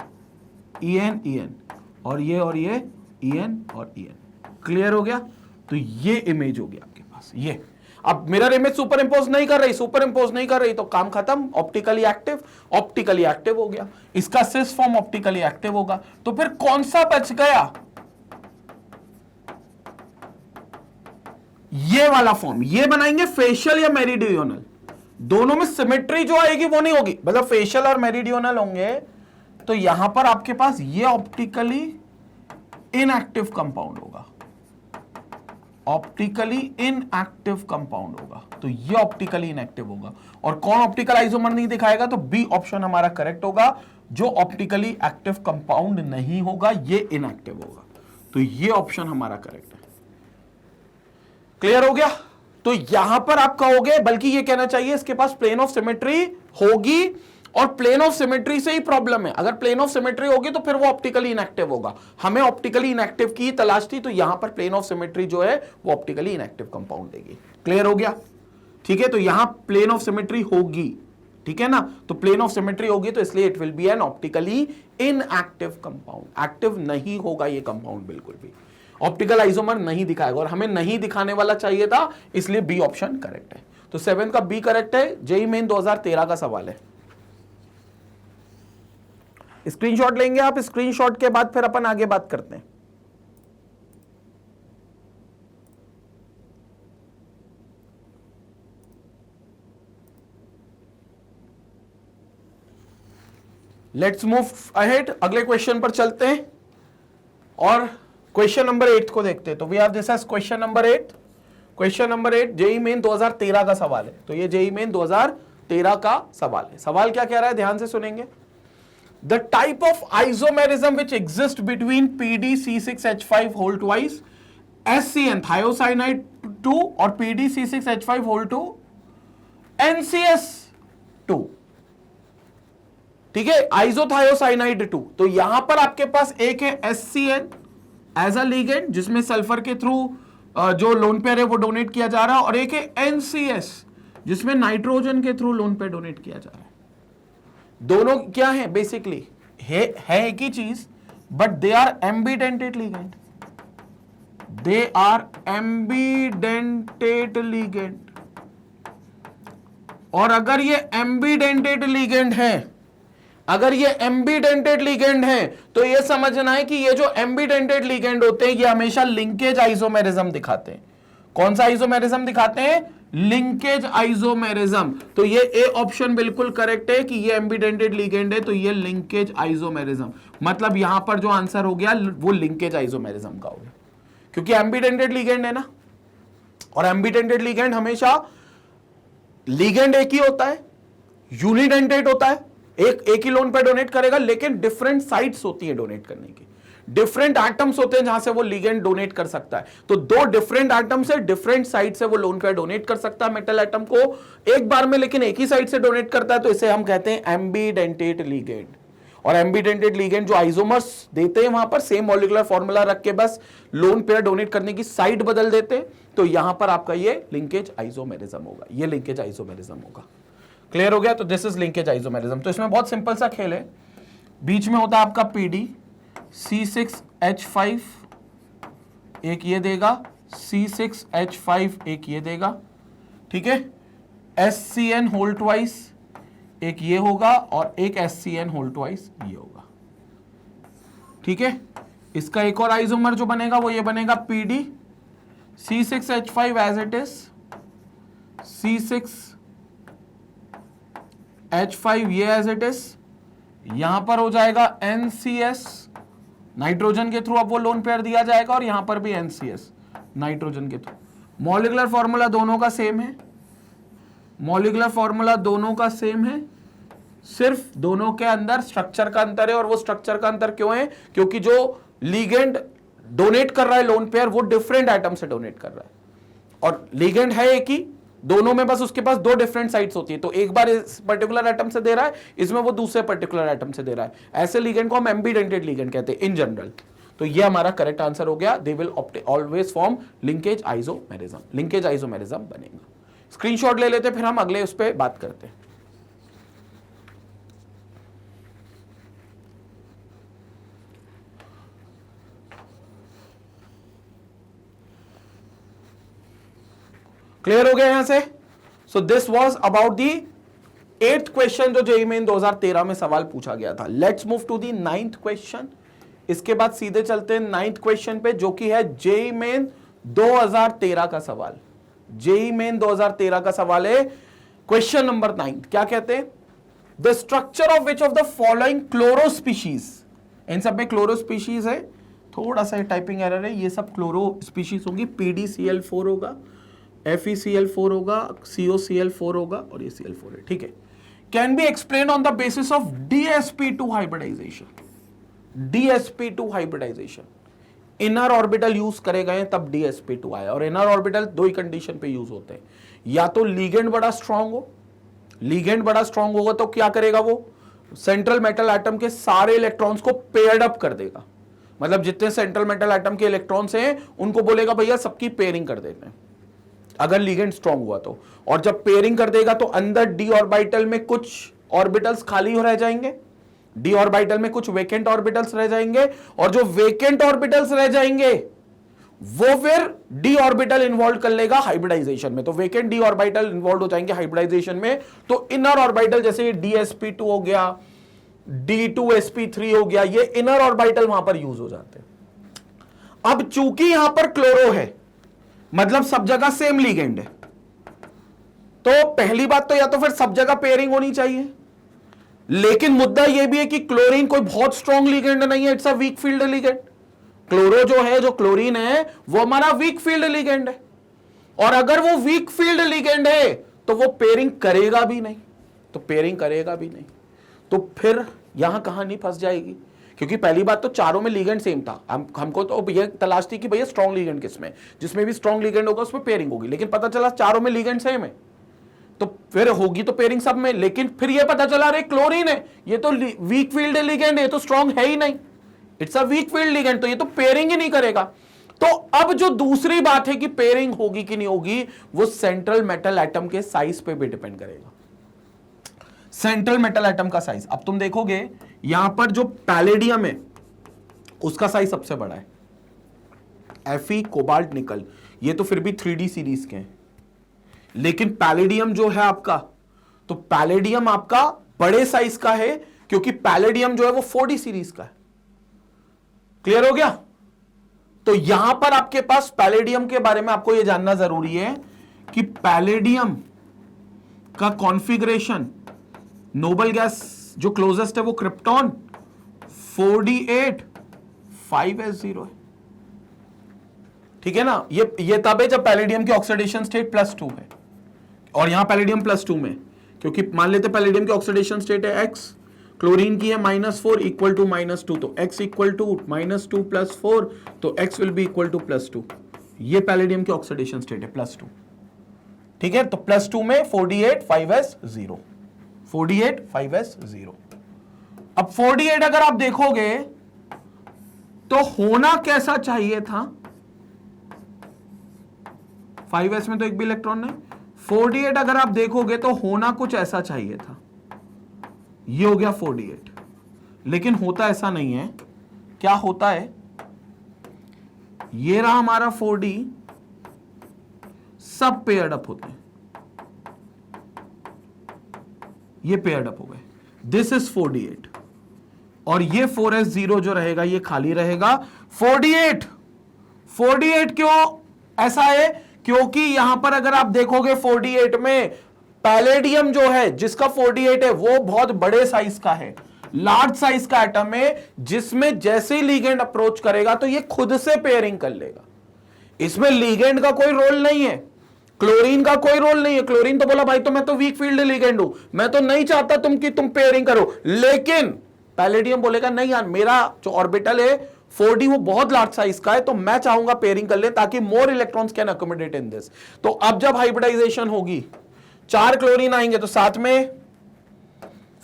A: EN और ये EN और EN। क्लियर हो गया? तो ये इमेज होगी आपके पास, ये। अब मिरर इमेज सुपर इंपोज नहीं कर रही, तो काम खत्म, ऑप्टिकली एक्टिव हो गया। इसका सिस फॉर्म ऑप्टिकली एक्टिव होगा, तो फिर कौन सा बच गया? ये वाला फॉर्म, ये बनाएंगे फेशियल या मेरिडियोनल, दोनों में सिमेट्री जो आएगी वो नहीं होगी, मतलब फेशियल और मेरिडियोनल होंगे, तो यहां पर आपके पास ये ऑप्टिकली इनएक्टिव कंपाउंड होगा, ऑप्टिकली इनएक्टिव कंपाउंड होगा, तो ये ऑप्टिकली इनएक्टिव होगा। और कौन ऑप्टिकल आइसोमर नहीं दिखाएगा? तो बी ऑप्शन हमारा करेक्ट होगा, जो ऑप्टिकली एक्टिव कंपाउंड नहीं होगा, ये इनएक्टिव होगा, तो ये ऑप्शन हमारा करेक्ट है। क्लियर हो गया? तो यहां पर आप कहोगे, बल्कि ये कहना चाहिए इसके पास प्लेन ऑफ सिमेट्री होगी, और प्लेन ऑफ सिमेट्री से ही प्रॉब्लम है। अगर प्लेन ऑफ सिमेट्री होगी तो फिर वो ऑप्टिकली इनएक्टिव होगा, हमें ऑप्टिकली इनएक्टिव की तलाश थी, तो यहां पर प्लेन ऑफ सिमेट्री जो है वो ऑप्टिकली इनएक्टिव कंपाउंड देगी। क्लियर हो गया? ठीक है, तो यहां प्लेन ऑफ सिमेट्री होगी, ठीक है ना, तो प्लेन ऑफ सिमेट्री होगी, तो इसलिए it will B N optically inactive compound. Active नहीं होगा ये कंपाउंड, बिल्कुल भी ऑप्टिकल आइसोमर नहीं दिखाएगा, और हमें नहीं दिखाने वाला चाहिए था, इसलिए बी ऑप्शन करेक्ट है। तो 7 का बी करेक्ट है। जेईई मेन 2013 का सवाल है। स्क्रीनशॉट लेंगे आप, स्क्रीनशॉट के बाद फिर अपन आगे बात करते हैं। लेट्स मूव अहेड, अगले क्वेश्चन पर चलते हैं और क्वेश्चन नंबर 8 को देखते हैं। तो we have this as question number 8। Question number 8 JEE main 2013 का सवाल है। तो ये जेईई मेन 2013 का सवाल है। सवाल क्या कह रहा है, ध्यान से सुनेंगे। The type of isomerism which exist between PdC6H5 whole twice SCN thiocyanide 2 और PdC6H5 होल 2 NCS2, ठीक है, आइसोथायोसाइनाइड 2। तो यहां पर आपके पास एक है SCN एज अ लिगेंड जिसमें सल्फर के थ्रू जो लोन पेयर है वो डोनेट किया जा रहा है, और एक है NCS जिसमें नाइट्रोजन के थ्रू लोन पेयर डोनेट किया जा रहा है। दोनों क्या है, बेसिकली है एक ही चीज, but they are ambidentate ligand. They are ambidentate ligand. और अगर ये एम्बिडेंटेड लिगेंड है, अगर ये एम्बिडेंटेड लिगेंड है, तो ये समझना है कि ये जो एम्बिडेंटेड लिगेंड होते हैं ये हमेशा लिंकेज आइसोमेरिज्म दिखाते हैं। कौन सा आइसोमेरिज्म दिखाते हैं, लिंकेज आइसोमेरिज्म। तो ये ए ऑप्शन बिल्कुल करेक्ट है कि ये एम्बिडेंटेड लिगेंड है, तो ये लिंकेज आइसोमेरिज्म। मतलब यहां पर जो आंसर हो गया वो लिंकेज आइसोमेरिज्म का हो गया, क्योंकि एम्बिडेंटेड लिगेंड है ना, और एम्बिडेंटेड लिगेंड हमेशा लिगेंड एक ही होता है, यूनिडेंटेड होता है, एक ही लोन पे डोनेट करेगा, लेकिन डिफरेंट साइट्स होती है डोनेट करने की, डिफरेंट एटम्स होते हैं जहां से वो लिगेंड डोनेट कर सकता है। तो दो डिफरेंट एटम से डिफरेंट साइट से वो लोन पे डोनेट कर सकता है मेटल एटम को एक बार में, लेकिन एक ही साइट से डोनेट करता है, तो इसे हम कहते हैं एम्बिडेंटेड लिगेंड। और एम्बिडेंटेड लिगेंड जो आइसोमर्स देते हैं वहां पर सेम मॉलिक्यूलर फॉर्मूला रख के बस लोन पेयर डोनेट करने की साइट बदल देते हैं, तो यहां पर आपका ये लिंकेज आइसोमेरिज्म होगा, ये लिंकेज आइसोमेरिज्म होगा। क्लियर हो गया? तो दिस इज लिंकेज आइसोमेरिज्म। तो इसमें बहुत सिंपल सा खेल है, बीच में होता है आपका PdC6H5, एक ये देगा, C6H5 एक ये देगा, ठीक है, SCN होल ट्वाइस एक ये होगा, और एक SCN होल ट्वाइस ये होगा, ठीक है। इसका एक और आइसोमर जो बनेगा वो ये बनेगा PdC6H5 as it is, C6H5 ये एज इट इज, यहां पर हो जाएगा NCS, नाइट्रोजन के थ्रू अब वो लोन पेयर दिया जाएगा, और यहां पर भी NCS नाइट्रोजन के थ्रू। मॉलिक्यूलर फॉर्मूला दोनों का सेम है, मॉलिक्यूलर फॉर्मूला दोनों का सेम है, सिर्फ दोनों के अंदर स्ट्रक्चर का अंतर है। और वो स्ट्रक्चर का अंतर क्यों है, क्योंकि जो लिगेंड डोनेट कर रहा है लोन पेयर वो डिफरेंट एटम से डोनेट कर रहा है, और लिगेंड है एक ही, दोनों में बस उसके पास दो डिफरेंट साइट्स होती है। तो एक बार इस पर्टिकुलर एटम से दे रहा है, इसमें वो दूसरे पर्टिकुलर एटम से दे रहा है। ऐसे लिगेंड को हम एम्बिडेंटेड लिगेंड कहते हैं इन जनरल। तो ये हमारा करेक्ट आंसर हो गया। They will always form linkage isomerism, linkage isomerism बनेगा। स्क्रीनशॉट ले लेते, फिर हम अगले उस पर बात करते हैं। क्लियर हो गया यहां से? So this was about the 8th question जो जेईई मेन 2013 में सवाल पूछा गया था। Let's move to the 9th question. इसके बाद सीधे चलते हैं 9th क्वेश्चन पे, जो कि है जेईई मेन 2013 का सवाल। जेईई मेन 2013 का सवाल है, क्वेश्चन नंबर 9। क्या कहते हैं? The structure of which of the following chloro species, इन सब में क्लोरो स्पीशीज है, थोड़ा सा टाइपिंग एरर है, ये सब क्लोरो स्पीशीज होंगी। PdCl4 होगा, FeCl4 होगा, COCl4 होगा, और ये Cl4 है, ठीक है। Can be explain on the basis of DsP2 hybridisation. DsP2 hybridisation, inner orbital use करे गए तब DsP2 आया, और इनर ऑर्बिटल दो ही कंडीशन पे यूज होते हैं, या तो लिगेंड बड़ा स्ट्रांग हो, लिगेंड बड़ा स्ट्रांग होगा तो क्या करेगा वो, सेंट्रल मेटल एटम के सारे इलेक्ट्रॉन्स को पेयर्ड अप कर देगा। मतलब जितने सेंट्रल मेटल एटम के इलेक्ट्रॉन्स हैं उनको बोलेगा भैया सबकी पेयरिंग कर देते हैं, अगर लिगेंड स्ट्रांग हुआ तो। और जब पेयरिंग कर देगा तो अंदर डी ऑर्बिटल में कुछ ऑर्बिटल्स खाली हो रह जाएंगे, डी ऑर्बिटल में कुछ वेकेंट ऑर्बिटल्स रह जाएंगे, और जो वेकेंट ऑर्बिटल्स रह जाएंगे वो फिर डी ऑर्बिटल इन्वॉल्व कर लेगा हाइब्रिडाइजेशन में। तो वेकेंट डी ऑर्बिटल इन्वॉल्व हो जाएंगे हाइब्रिडाइजेशन में, तो इनर ऑर्बिटल जैसे DsP2 हो गया, D2sp3 हो गया, ये इनर ऑर्बिटल वहां पर यूज हो जाते हैं। अब चूंकि यहां पर क्लोरो है, मतलब सब जगह सेम लिगेंड है, तो पहली बात तो या तो फिर सब जगह पेयरिंग होनी चाहिए, लेकिन मुद्दा यह भी है कि क्लोरीन कोई बहुत स्ट्रॉन्ग लिगेंड नहीं है, it's a weak field ligand. Chloro जो है, जो क्लोरीन है, वो हमारा वीक फील्ड लिगेंड है, और अगर वो वीक फील्ड लिगेंड है तो वो पेयरिंग करेगा भी नहीं, तो फिर यहां कहानी फंस जाएगी। क्योंकि पहली बात तो चारों में लिगेंड सेम था, हमको तो ये तलाश थी कि भैया स्ट्रॉन्ग लिगेंड किसमें, जिसमें भी स्ट्रॉन्ग लिगेंड होगा उसमें पेयरिंग होगी, लेकिन पता चला चारों में लिगेंड सेम है, तो फिर होगी तो पेयरिंग सब में। लेकिन फिर ये पता चला रे क्लोरीन है, ये तो वीक फील्ड लिगेंड है, ये तो स्ट्रॉन्ग है ही नहीं, it's a weak field ligand, तो ये तो पेयरिंग ही नहीं करेगा। तो अब जो दूसरी बात है कि पेयरिंग होगी कि नहीं होगी, वो सेंट्रल मेटल एटम के साइज पे भी डिपेंड करेगा, सेंट्रल मेटल एटम का साइज। अब तुम देखोगे यहां पर जो पैलेडियम है उसका साइज सबसे बड़ा है, Fe, कोबाल्ट, निकल, ये तो फिर भी 3D सीरीज के हैं, लेकिन पैलेडियम जो है आपका, तो पैलेडियम आपका बड़े साइज का है, क्योंकि पैलेडियम जो है वो 4D सीरीज का है। क्लियर हो गया? तो यहां पर आपके पास पैलेडियम के बारे में आपको यह जानना जरूरी है कि पैलेडियम का कॉन्फ़िगरेशन, नोबल गैस जो क्लोजेस्ट है वो क्रिप्टॉन 4d8 5s0 है, ठीक है ना। ये तब है जब पैलेडियम की ऑक्सीडेशन स्टेट +2 है, और यहां पैलेडियम +2 में, क्योंकि मान लेते पैलेडियम की ऑक्सीडेशन स्टेट है x, क्लोरीन की है -4 इक्वल टू -2, तो x इक्वल टू -2 + 4, तो x will be equal to +2। ये पैलेडियम की ऑक्सीडेशन स्टेट है +2, ठीक है। तो +2 में 4d8 5s0, 4d8 5s0। अब 4d8 अगर आप देखोगे तो होना कैसा चाहिए था, 5s में तो एक भी इलेक्ट्रॉन नहीं, 4d8 अगर आप देखोगे तो होना कुछ ऐसा चाहिए था, ये हो गया 4d8, लेकिन होता ऐसा नहीं है। क्या होता है, ये रहा हमारा 4d, सब पेयर्ड अप होते हैं, ये पेयर्ड अप हो गए, दिस इज 4d8, और ये 4s0 जो रहेगा ये खाली रहेगा। 4d8 क्यों ऐसा है, क्योंकि यहां पर अगर आप देखोगे 4d8 में पैलेडियम जो है, जिसका 4d8 है, वो बहुत बड़े साइज का है, लार्ज साइज का एटम है, जिसमें जैसे ही लिगेंड अप्रोच करेगा तो ये खुद से पेयरिंग कर लेगा। इसमें लिगेंड का कोई रोल नहीं है, क्लोरीन का कोई रोल नहीं है। क्लोरीन तो बोला भाई तो मैं तो वीक फील्ड लिगेंड हूं, मैं तो नहीं चाहता तुम पेयरिंग करो, लेकिन पैलेडियम बोलेगा नहीं यार, मेरा जो ऑर्बिटल है 4d वो बहुत लार्ज साइज का है, तो मैं चाहूंगा पेयरिंग कर ले ताकि मोर electrons can accommodate in this. तो अब जब हाइब्रिडाइजेशन होगी, 4 क्लोरीन आएंगे तो साथ में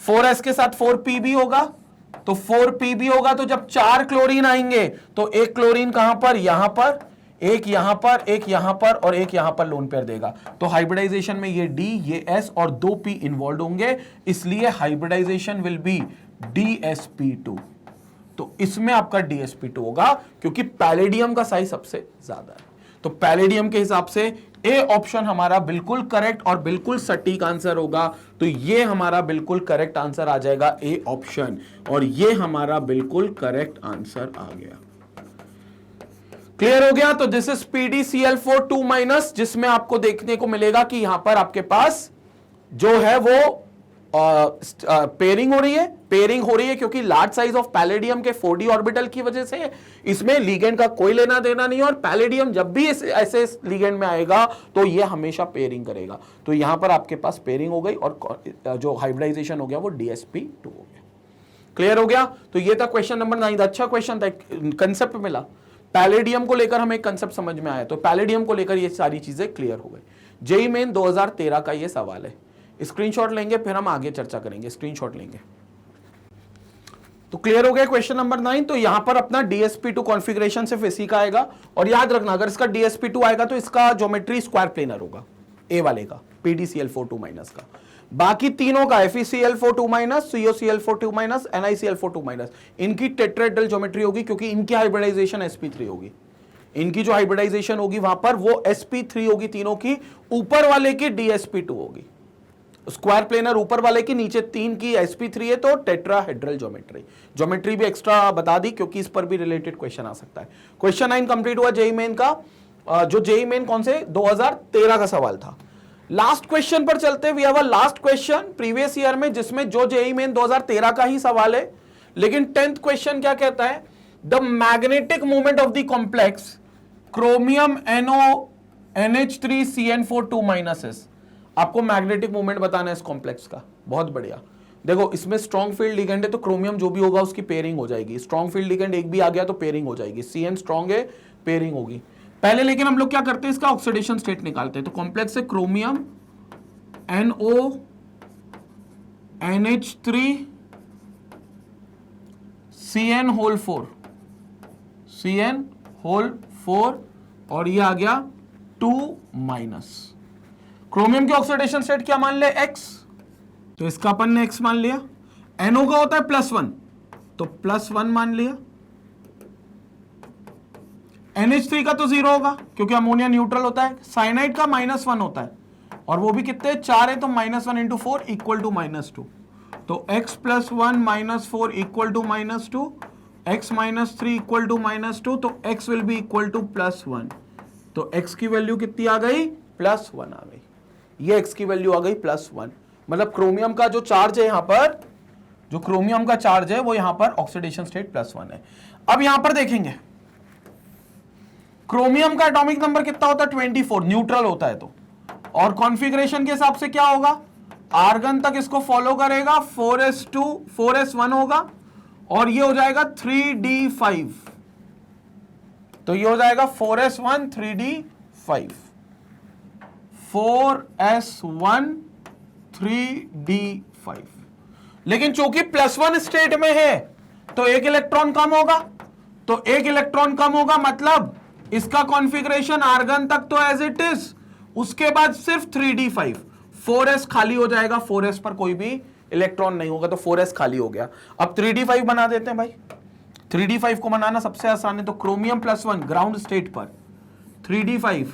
A: 4s के साथ 4p भी होगा, तो 4p भी होगा, तो जब 4 क्लोरीन आएंगे तो एक क्लोरीन कहां पर, यहां पर, एक यहां पर, एक यहां पर, और एक यहां पर लोन पेयर देगा। तो हाइब्रिडाइजेशन में ये D, ये S और 2p इन्वॉल्व होंगे, इसलिए हाइब्रिडाइजेशन विल बी DsP2। तो इसमें आपका DsP2 होगा, क्योंकि पैलेडियम का साइज सबसे ज्यादा है। तो पैलेडियम के हिसाब से ए ऑप्शन हमारा बिल्कुल करेक्ट और बिल्कुल सटीक आंसर होगा। तो ये हमारा बिल्कुल करेक्ट आंसर आ जाएगा, ए ऑप्शन, और ये हमारा बिल्कुल करेक्ट आंसर आ गया। क्लियर हो गया? तो दिस इज PdCl4 जिसमें आपको देखने को मिलेगा कि यहां पर आपके पास जो है वो पेयरिंग हो रही है, क्योंकि लार्ज साइज ऑफ पैलेडियम के 4d ऑर्बिटल की वजह से इसमें लिगेंड का कोई लेना देना नहीं है, और पैलेडियम जब भी ऐसे लिगेंड में आएगा तो ये हमेशा पेयरिंग करेगा। तो यहां पर आपके पास पेयरिंग हो गई, और जो हाइब्रिडाइजेशन हो गया वो DsP2 हो गया। क्लियर हो गया? तो ये था क्वेश्चन नंबर 9। अच्छा क्वेश्चन था, कंसेप्ट मिला, पैलेडियम को लेकर हमें कंसेप्ट समझ में आया, तो पैलेडियम को लेकर ये सारी चीजें क्लियर हो गई। जेईई मेन 2013 का ये सवाल है, स्क्रीनशॉट लेंगे फिर हम आगे चर्चा करेंगे, स्क्रीनशॉट लेंगे। तो क्लियर हो गया क्वेश्चन नंबर 9। तो यहां पर अपना DsP2 कॉन्फ़िगरेशन सिर्फ इसी का आएगा, और याद रखना अगर इसका DsP2 आएगा तो इसका ज्योमेट्री स्क्वायर प्लेनर होगा, ए वाले का, PdCl4 का। बाकी तीनों का FeCl4 COCl4 NiCl4 इनकी टेट्राहेड्रल ज्योमेट्री होगी, क्योंकि इनकी हाइब्रिडाइजेशन sp3 होगी। इनकी जो हाइब्रिडाइजेशन होगी वहां पर वो sp3 होगी तीनों की, ऊपर वाले की DsP2 होगी। स्क्वायर प्लेनर ऊपर वाले की, नीचे 3 की sp3 है, तो टेट्राहेड्रल ज्योमेट्री भी एक्स्ट्रा बता दी, क्योंकि इस पर भी रिलेटेड क्वेश्चन आ सकता है। क्वेश्चन 9 कंप्लीट हुआ जेईई मेन का, जो जेईई मेन कौन से 2013 का सवाल था। लास्ट क्वेश्चन पर चलते हैं। We have a last question previous year में, जिसमें जो जेईई मेन 2013 का ही सवाल है, लेकिन 10th क्वेश्चन क्या कहता है, the magnetic movement of the complex chromium NO NH3CN4 2-S। आपको मैग्नेटिक मूवमेंट बताना है इस कॉम्प्लेक्स का। बहुत बढ़िया। देखो इसमें स्ट्रॉन्ग फील्ड लिगेंड है तो क्रोमियम जो भी होगा उसकी पेयरिंग हो जाएगी। स्ट्रॉन्ग फील्ड लिगेंड एक भी आ गया तो पेयरिंग हो जाएगी। CN स्ट्रॉन्ग है, पेयरिंग होगी। पहले लेकिन हम लोग क्या करते हैं, इसका ऑक्सीडेशन स्टेट निकालते हैं। तो कॉम्प्लेक्स है क्रोमियम NO NH3CN4 और ये आ गया 2-। क्रोमियम की ऑक्सीडेशन स्टेट क्या मान ले, X, तो इसका अपन ने X मान लिया। NO का होता है +1 तो +1 मान लिया। NH3 का तो 0 होगा क्योंकि अमोनिया न्यूट्रल होता है। साइनाइड का -1 होता है और वो भी कितने, 4 है, तो -1 × 4 = -2। तो x + 1 - 4 = -2, x - 3 = -2, तो x will be equal to +1। तो x की वैल्यू कितनी आ गई, +1 आ गई। ये x की वैल्यू आ गई +1। मतलब क्रोमियम का जो चार्ज है, यहां पर जो क्रोमियम का चार्ज है वो यहां पर ऑक्सीडेशन स्टेट +1 है। अब यहां पर देखेंगे क्रोमियम का एटॉमिक नंबर कितना होता है, 24, न्यूट्रल होता है तो। और कॉन्फ़िगरेशन के हिसाब से क्या होगा, आर्गन तक इसको फॉलो करेगा, 4s2 4s1 होगा और ये हो जाएगा 3d5। तो ये हो जाएगा 4s1 3d5, 4s1 3d5। लेकिन चूंकि +1 स्टेट में है तो एक इलेक्ट्रॉन कम होगा, तो एक इलेक्ट्रॉन कम होगा, मतलब इसका कॉन्फ़िगरेशन आर्गन तक तो एज इट इज, उसके बाद सिर्फ 3d5, 4s खाली हो जाएगा, 4s पर कोई भी इलेक्ट्रॉन नहीं होगा तो 4s खाली हो गया। अब 3d5 बना देते हैं भाई। 3d5 को बनाना सबसे आसान है, तो क्रोमियम +1 ग्राउंड स्टेट पर 3d5,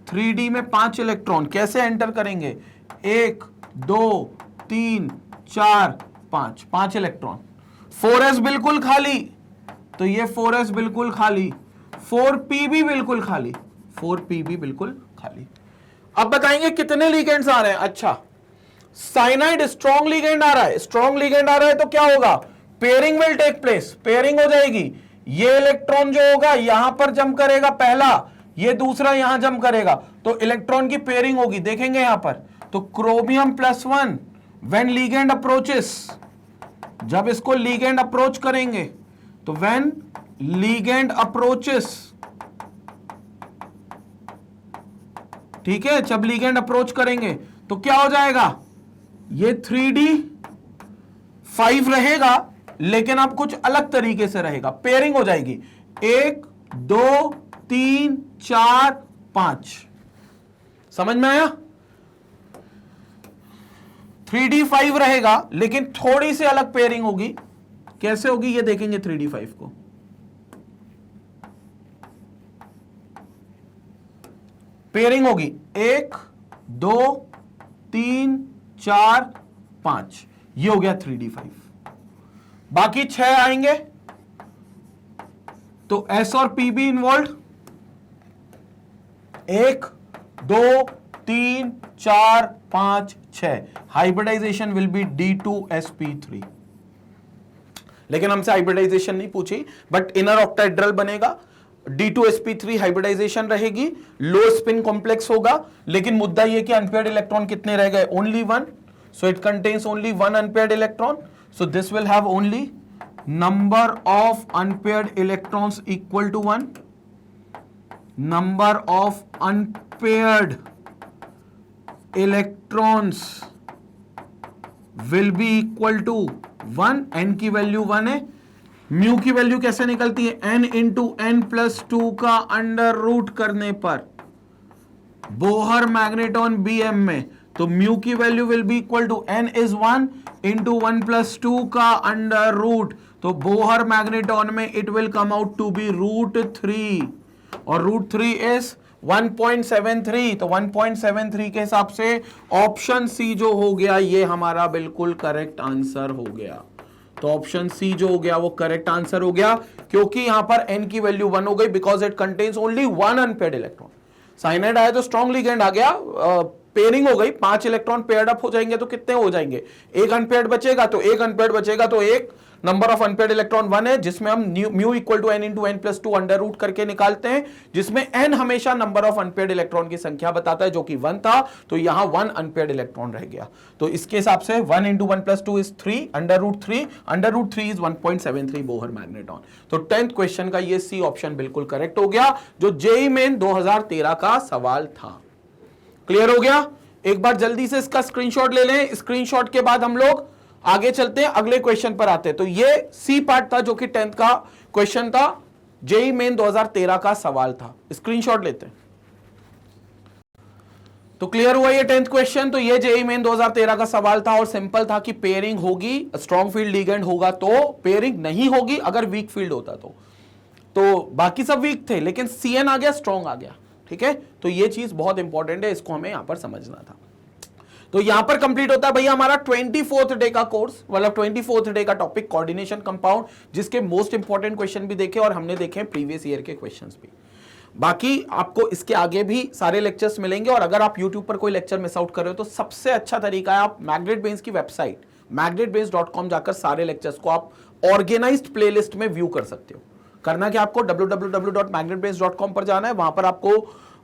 A: 3d में 5 इलेक्ट्रॉन कैसे एंटर करेंगे, 1 2 3 4 5 इलेक्ट्रॉन। 4s बिल्कुल खाली, तो ये 4s बिल्कुल खाली, 4p भी बिल्कुल खाली, 4p भी बिल्कुल खाली। अब बताएंगे कितने लिगेंड्स आ रहे हैं। अच्छा, साइनाइड स्ट्रॉन्ग लिगेंड आ रहा है, स्ट्रॉन्ग लिगेंड आ रहा है तो क्या होगा, pairing will take place, pairing हो जाएगी। ये इलेक्ट्रॉन जो होगा यहां पर जंप करेगा पहला, ये दूसरा यहां जंप करेगा, तो इलेक्ट्रॉन की पेयरिंग होगी। देखेंगे यहां पर, तो क्रोमियम +1 व्हेन लिगेंड अप्रोचेस, जब इसको लिगेंड अप्रोच करेंगे, तो व्हेन लिगेंड अप्रोचेस, ठीक है, जब लिगेंड अप्रोच करेंगे तो क्या हो जाएगा, ये 3d5 रहेगा लेकिन अब कुछ अलग तरीके से रहेगा, पेयरिंग हो जाएगी, 1 2 3 4 5। समझ में आया, 3d5 रहेगा लेकिन थोड़ी सी अलग पेयरिंग होगी। कैसे होगी ये देखेंगे 3d5 को। पेयरिंग होगी 1 2 3 4 5, ये हो गया 3d5। बाकी 6 आएंगे तो s और p भी involve, 1 2 3 4 5 6, hybridisation will be D2sp3। लेकिन हमसे हाइब्रिडाइजेशन नहीं पूछी, बट इनर ऑक्टाहेड्रल बनेगा, D2sp3 हाइब्रिडाइजेशन रहेगी, लो स्पिन कॉम्प्लेक्स होगा। लेकिन मुद्दा ये कि अनपेयर्ड इलेक्ट्रॉन कितने रह गए, only 1, so it contains only 1 unpaired electron, so this will have only number of unpaired electrons equal to 1, number of unpaired electrons will be equal to 1, n की value 1 है। म्यू की value कैसे निकलती है, n into n+2 का under root करने पर Bohr magneton Bm में, तो म्यू की value will be equal to n is 1 into 1+2 का अंडर रूट, तो बोहर मैग्नेटॉन में it will come out to be √3 और √3 इज 1.73, तो 1.73 के हिसाब से ऑप्शन सी जो हो गया ये हमारा बिल्कुल करेक्ट आंसर हो गया। तो ऑप्शन सी जो हो गया वो करेक्ट आंसर हो गया, क्योंकि यहां पर n की वैल्यू 1 हो गई, because it contains only 1 unpaired electron. Cyanide आया तो स्ट्रॉन्ग लिगेंड आ गया, पेयरिंग हो गई, 5 इलेक्ट्रॉन पेयर्ड अप हो जाएंगे तो कितने हो जाएंगे, एक अनपेयर्ड बचेगा, तो एक अनपेयर्ड बचेगा तो एक नंबर ऑफ अनपेयर्ड इलेक्ट्रॉन 1 है, जिसमें हम mu equal to n into n plus 2 under root करके निकालते हैं, जिसमें n हमेशा नंबर ऑफ अनपेयर्ड इलेक्ट्रॉन की संख्या बताता है जो कि 1 था, तो यहां 1 अनपेयर्ड इलेक्ट्रॉन रह गया। तो इसके हिसाब से 1 into 1 plus 2 is 3 under root 3 is 1.73 Bohr magneton. तो 10th क्वेश्चन का ये सी ऑप्शन बिल्कुल करेक्ट हो गया, जो जेईई मेन 2013 का सवाल था। क्लियर हो गया? एक बार जल्दी से इसका स्क्रीनशॉट ले लें, स्क्रीनशॉट के बाद हम लोग आगे चलते हैं, अगले क्वेश्चन पर आते हैं। तो ये सी पार्ट था जो कि 10th का क्वेश्चन था, जेईई मेन 2013 का सवाल था। स्क्रीनशॉट लेते हैं। तो क्लियर हुआ ये 10th क्वेश्चन। तो ये जेईई मेन 2013 का सवाल था और सिंपल था कि पेयरिंग होगी, स्ट्रॉन्ग फील्ड लिगेंड होगा तो पेयरिंग नहीं होगी अगर वीक फील्ड होता तो बाकी सब वीक थे, लेकिन सीएन आ गया, स्ट्रॉन्ग आ गया। ठीक है, तो ये चीज बहुत इंपॉर्टेंट है, इसको हमें यहां पर समझना था। तो यहां पर कंप्लीट होता है भैया हमारा 24th डे का कोर्स, मतलब 24th डे का टॉपिक कोऑर्डिनेशन कंपाउंड, जिसके मोस्ट इंपॉर्टेंट क्वेश्चन भी देखे और हमने देखे प्रीवियस ईयर के क्वेश्चंस भी। बाकी आपको इसके आगे भी सारे लेक्चर्स मिलेंगे, और अगर आप YouTube पर कोई लेक्चर मिस आउट कर रहे हो तो सबसे अच्छा तरीका है आप मैग्नेटबेंस की वेबसाइट magnetbase.com जाकर सारे लेक्चर्स को आप ऑर्गेनाइज्ड प्लेलिस्ट में व्यू कर सकते हो। करना क्या, आपको www.magnetbase.com पर जाना है, वहां पर आपको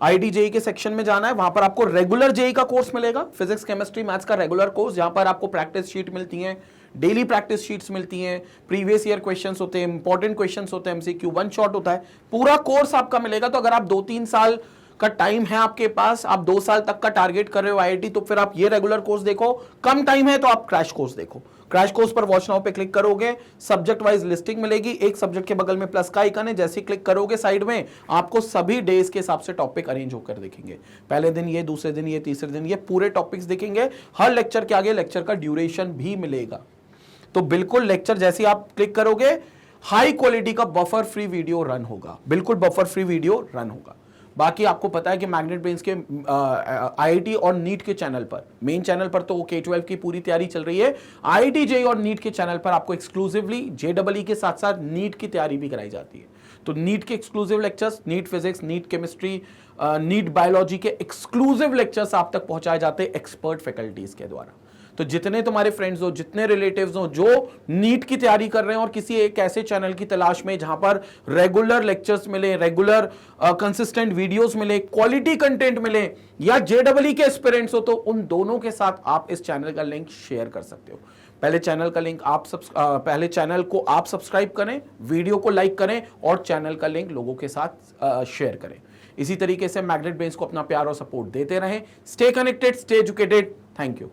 A: IIT-JEE के सेक्शन में जाना है, वहां पर आपको रेगुलर जेईई का कोर्स मिलेगा, फिजिक्स केमिस्ट्री मैथ्स का रेगुलर कोर्स, जहां पर आपको प्रैक्टिस शीट मिलती हैं, डेली प्रैक्टिस शीट्स मिलती हैं, प्रीवियस ईयर क्वेश्चंस होते हैं, इंपॉर्टेंट क्वेश्चंस होते हैं, MCQ 1 शॉट होता है, पूरा कोर्स आपका मिलेगा। तो अगर आप 2-3 साल का टाइम है आपके पास, आप 2 साल तक का टारगेट कर रहे हो IIT, तो फिर आप ये रेगुलर कोर्स देखो। कम टाइम है तो आप क्रैश कोर्स देखो। क्रैश कोर्स पर वॉच नाउ पे क्लिक करोगे, सब्जेक्ट वाइज लिस्टिंग मिलेगी, एक सब्जेक्ट के बगल में प्लस का आइकन है, जैसे क्लिक करोगे साइड में आपको सभी डेज के हिसाब से टॉपिक अरेंज होकर दिखेंगे। पहले दिन ये, दूसरे दिन ये, तीसरे दिन ये, पूरे टॉपिक्स दिखेंगे। हर लेक्चर के आगे लेक्चर का ड्यूरेशन भी मिलेगा। तो बिल्कुल लेक्चर जैसे आप क्लिक करोगे, हाई क्वालिटी का बफर फ्री वीडियो रन होगा, बिल्कुल बफर फ्री वीडियो रन होगा। बाकी आपको पता है कि मैग्नेटबेंस के IIT और नीट के चैनल पर, मेन चैनल पर तो K12 की पूरी तैयारी चल रही है, IIT-JEE और नीट के चैनल पर आपको एक्सक्लूसिवली JEE के साथ साथ नीट की तैयारी भी कराई जाती है। तो नीट के exclusive lectures, NEET physics, NEET chemistry, NEET biology के एक्सक्लूसिव लेक्चर्स आप तक पहुंचाए जाते हैं एक्सपर्ट फैकल्टीज के द्वारा। तो जितने तुम्हारे फ्रेंड्स हो, जितने रिलेटिव्स हो जो नीट की तैयारी कर रहे हैं और किसी एक ऐसे चैनल की तलाश में जहां पर रेगुलर लेक्चर्स मिले, रेगुलर कंसिस्टेंट वीडियोस मिले, क्वालिटी कंटेंट मिले, या JEE के एस्पिरेंट्स हो, तो उन दोनों के साथ आप इस चैनल का लिंक शेयर कर सकते हो। पहले चैनल का लिंक पहले चैनल को आप सब्सक्राइब करें, वीडियो को लाइक करें और चैनल का लिंक लोगों के साथ शेयर करें। इसी तरीके से मैग्नेटबेंस को अपना प्यार और सपोर्ट देते रहें। Stay connected, stay educated. Thank you.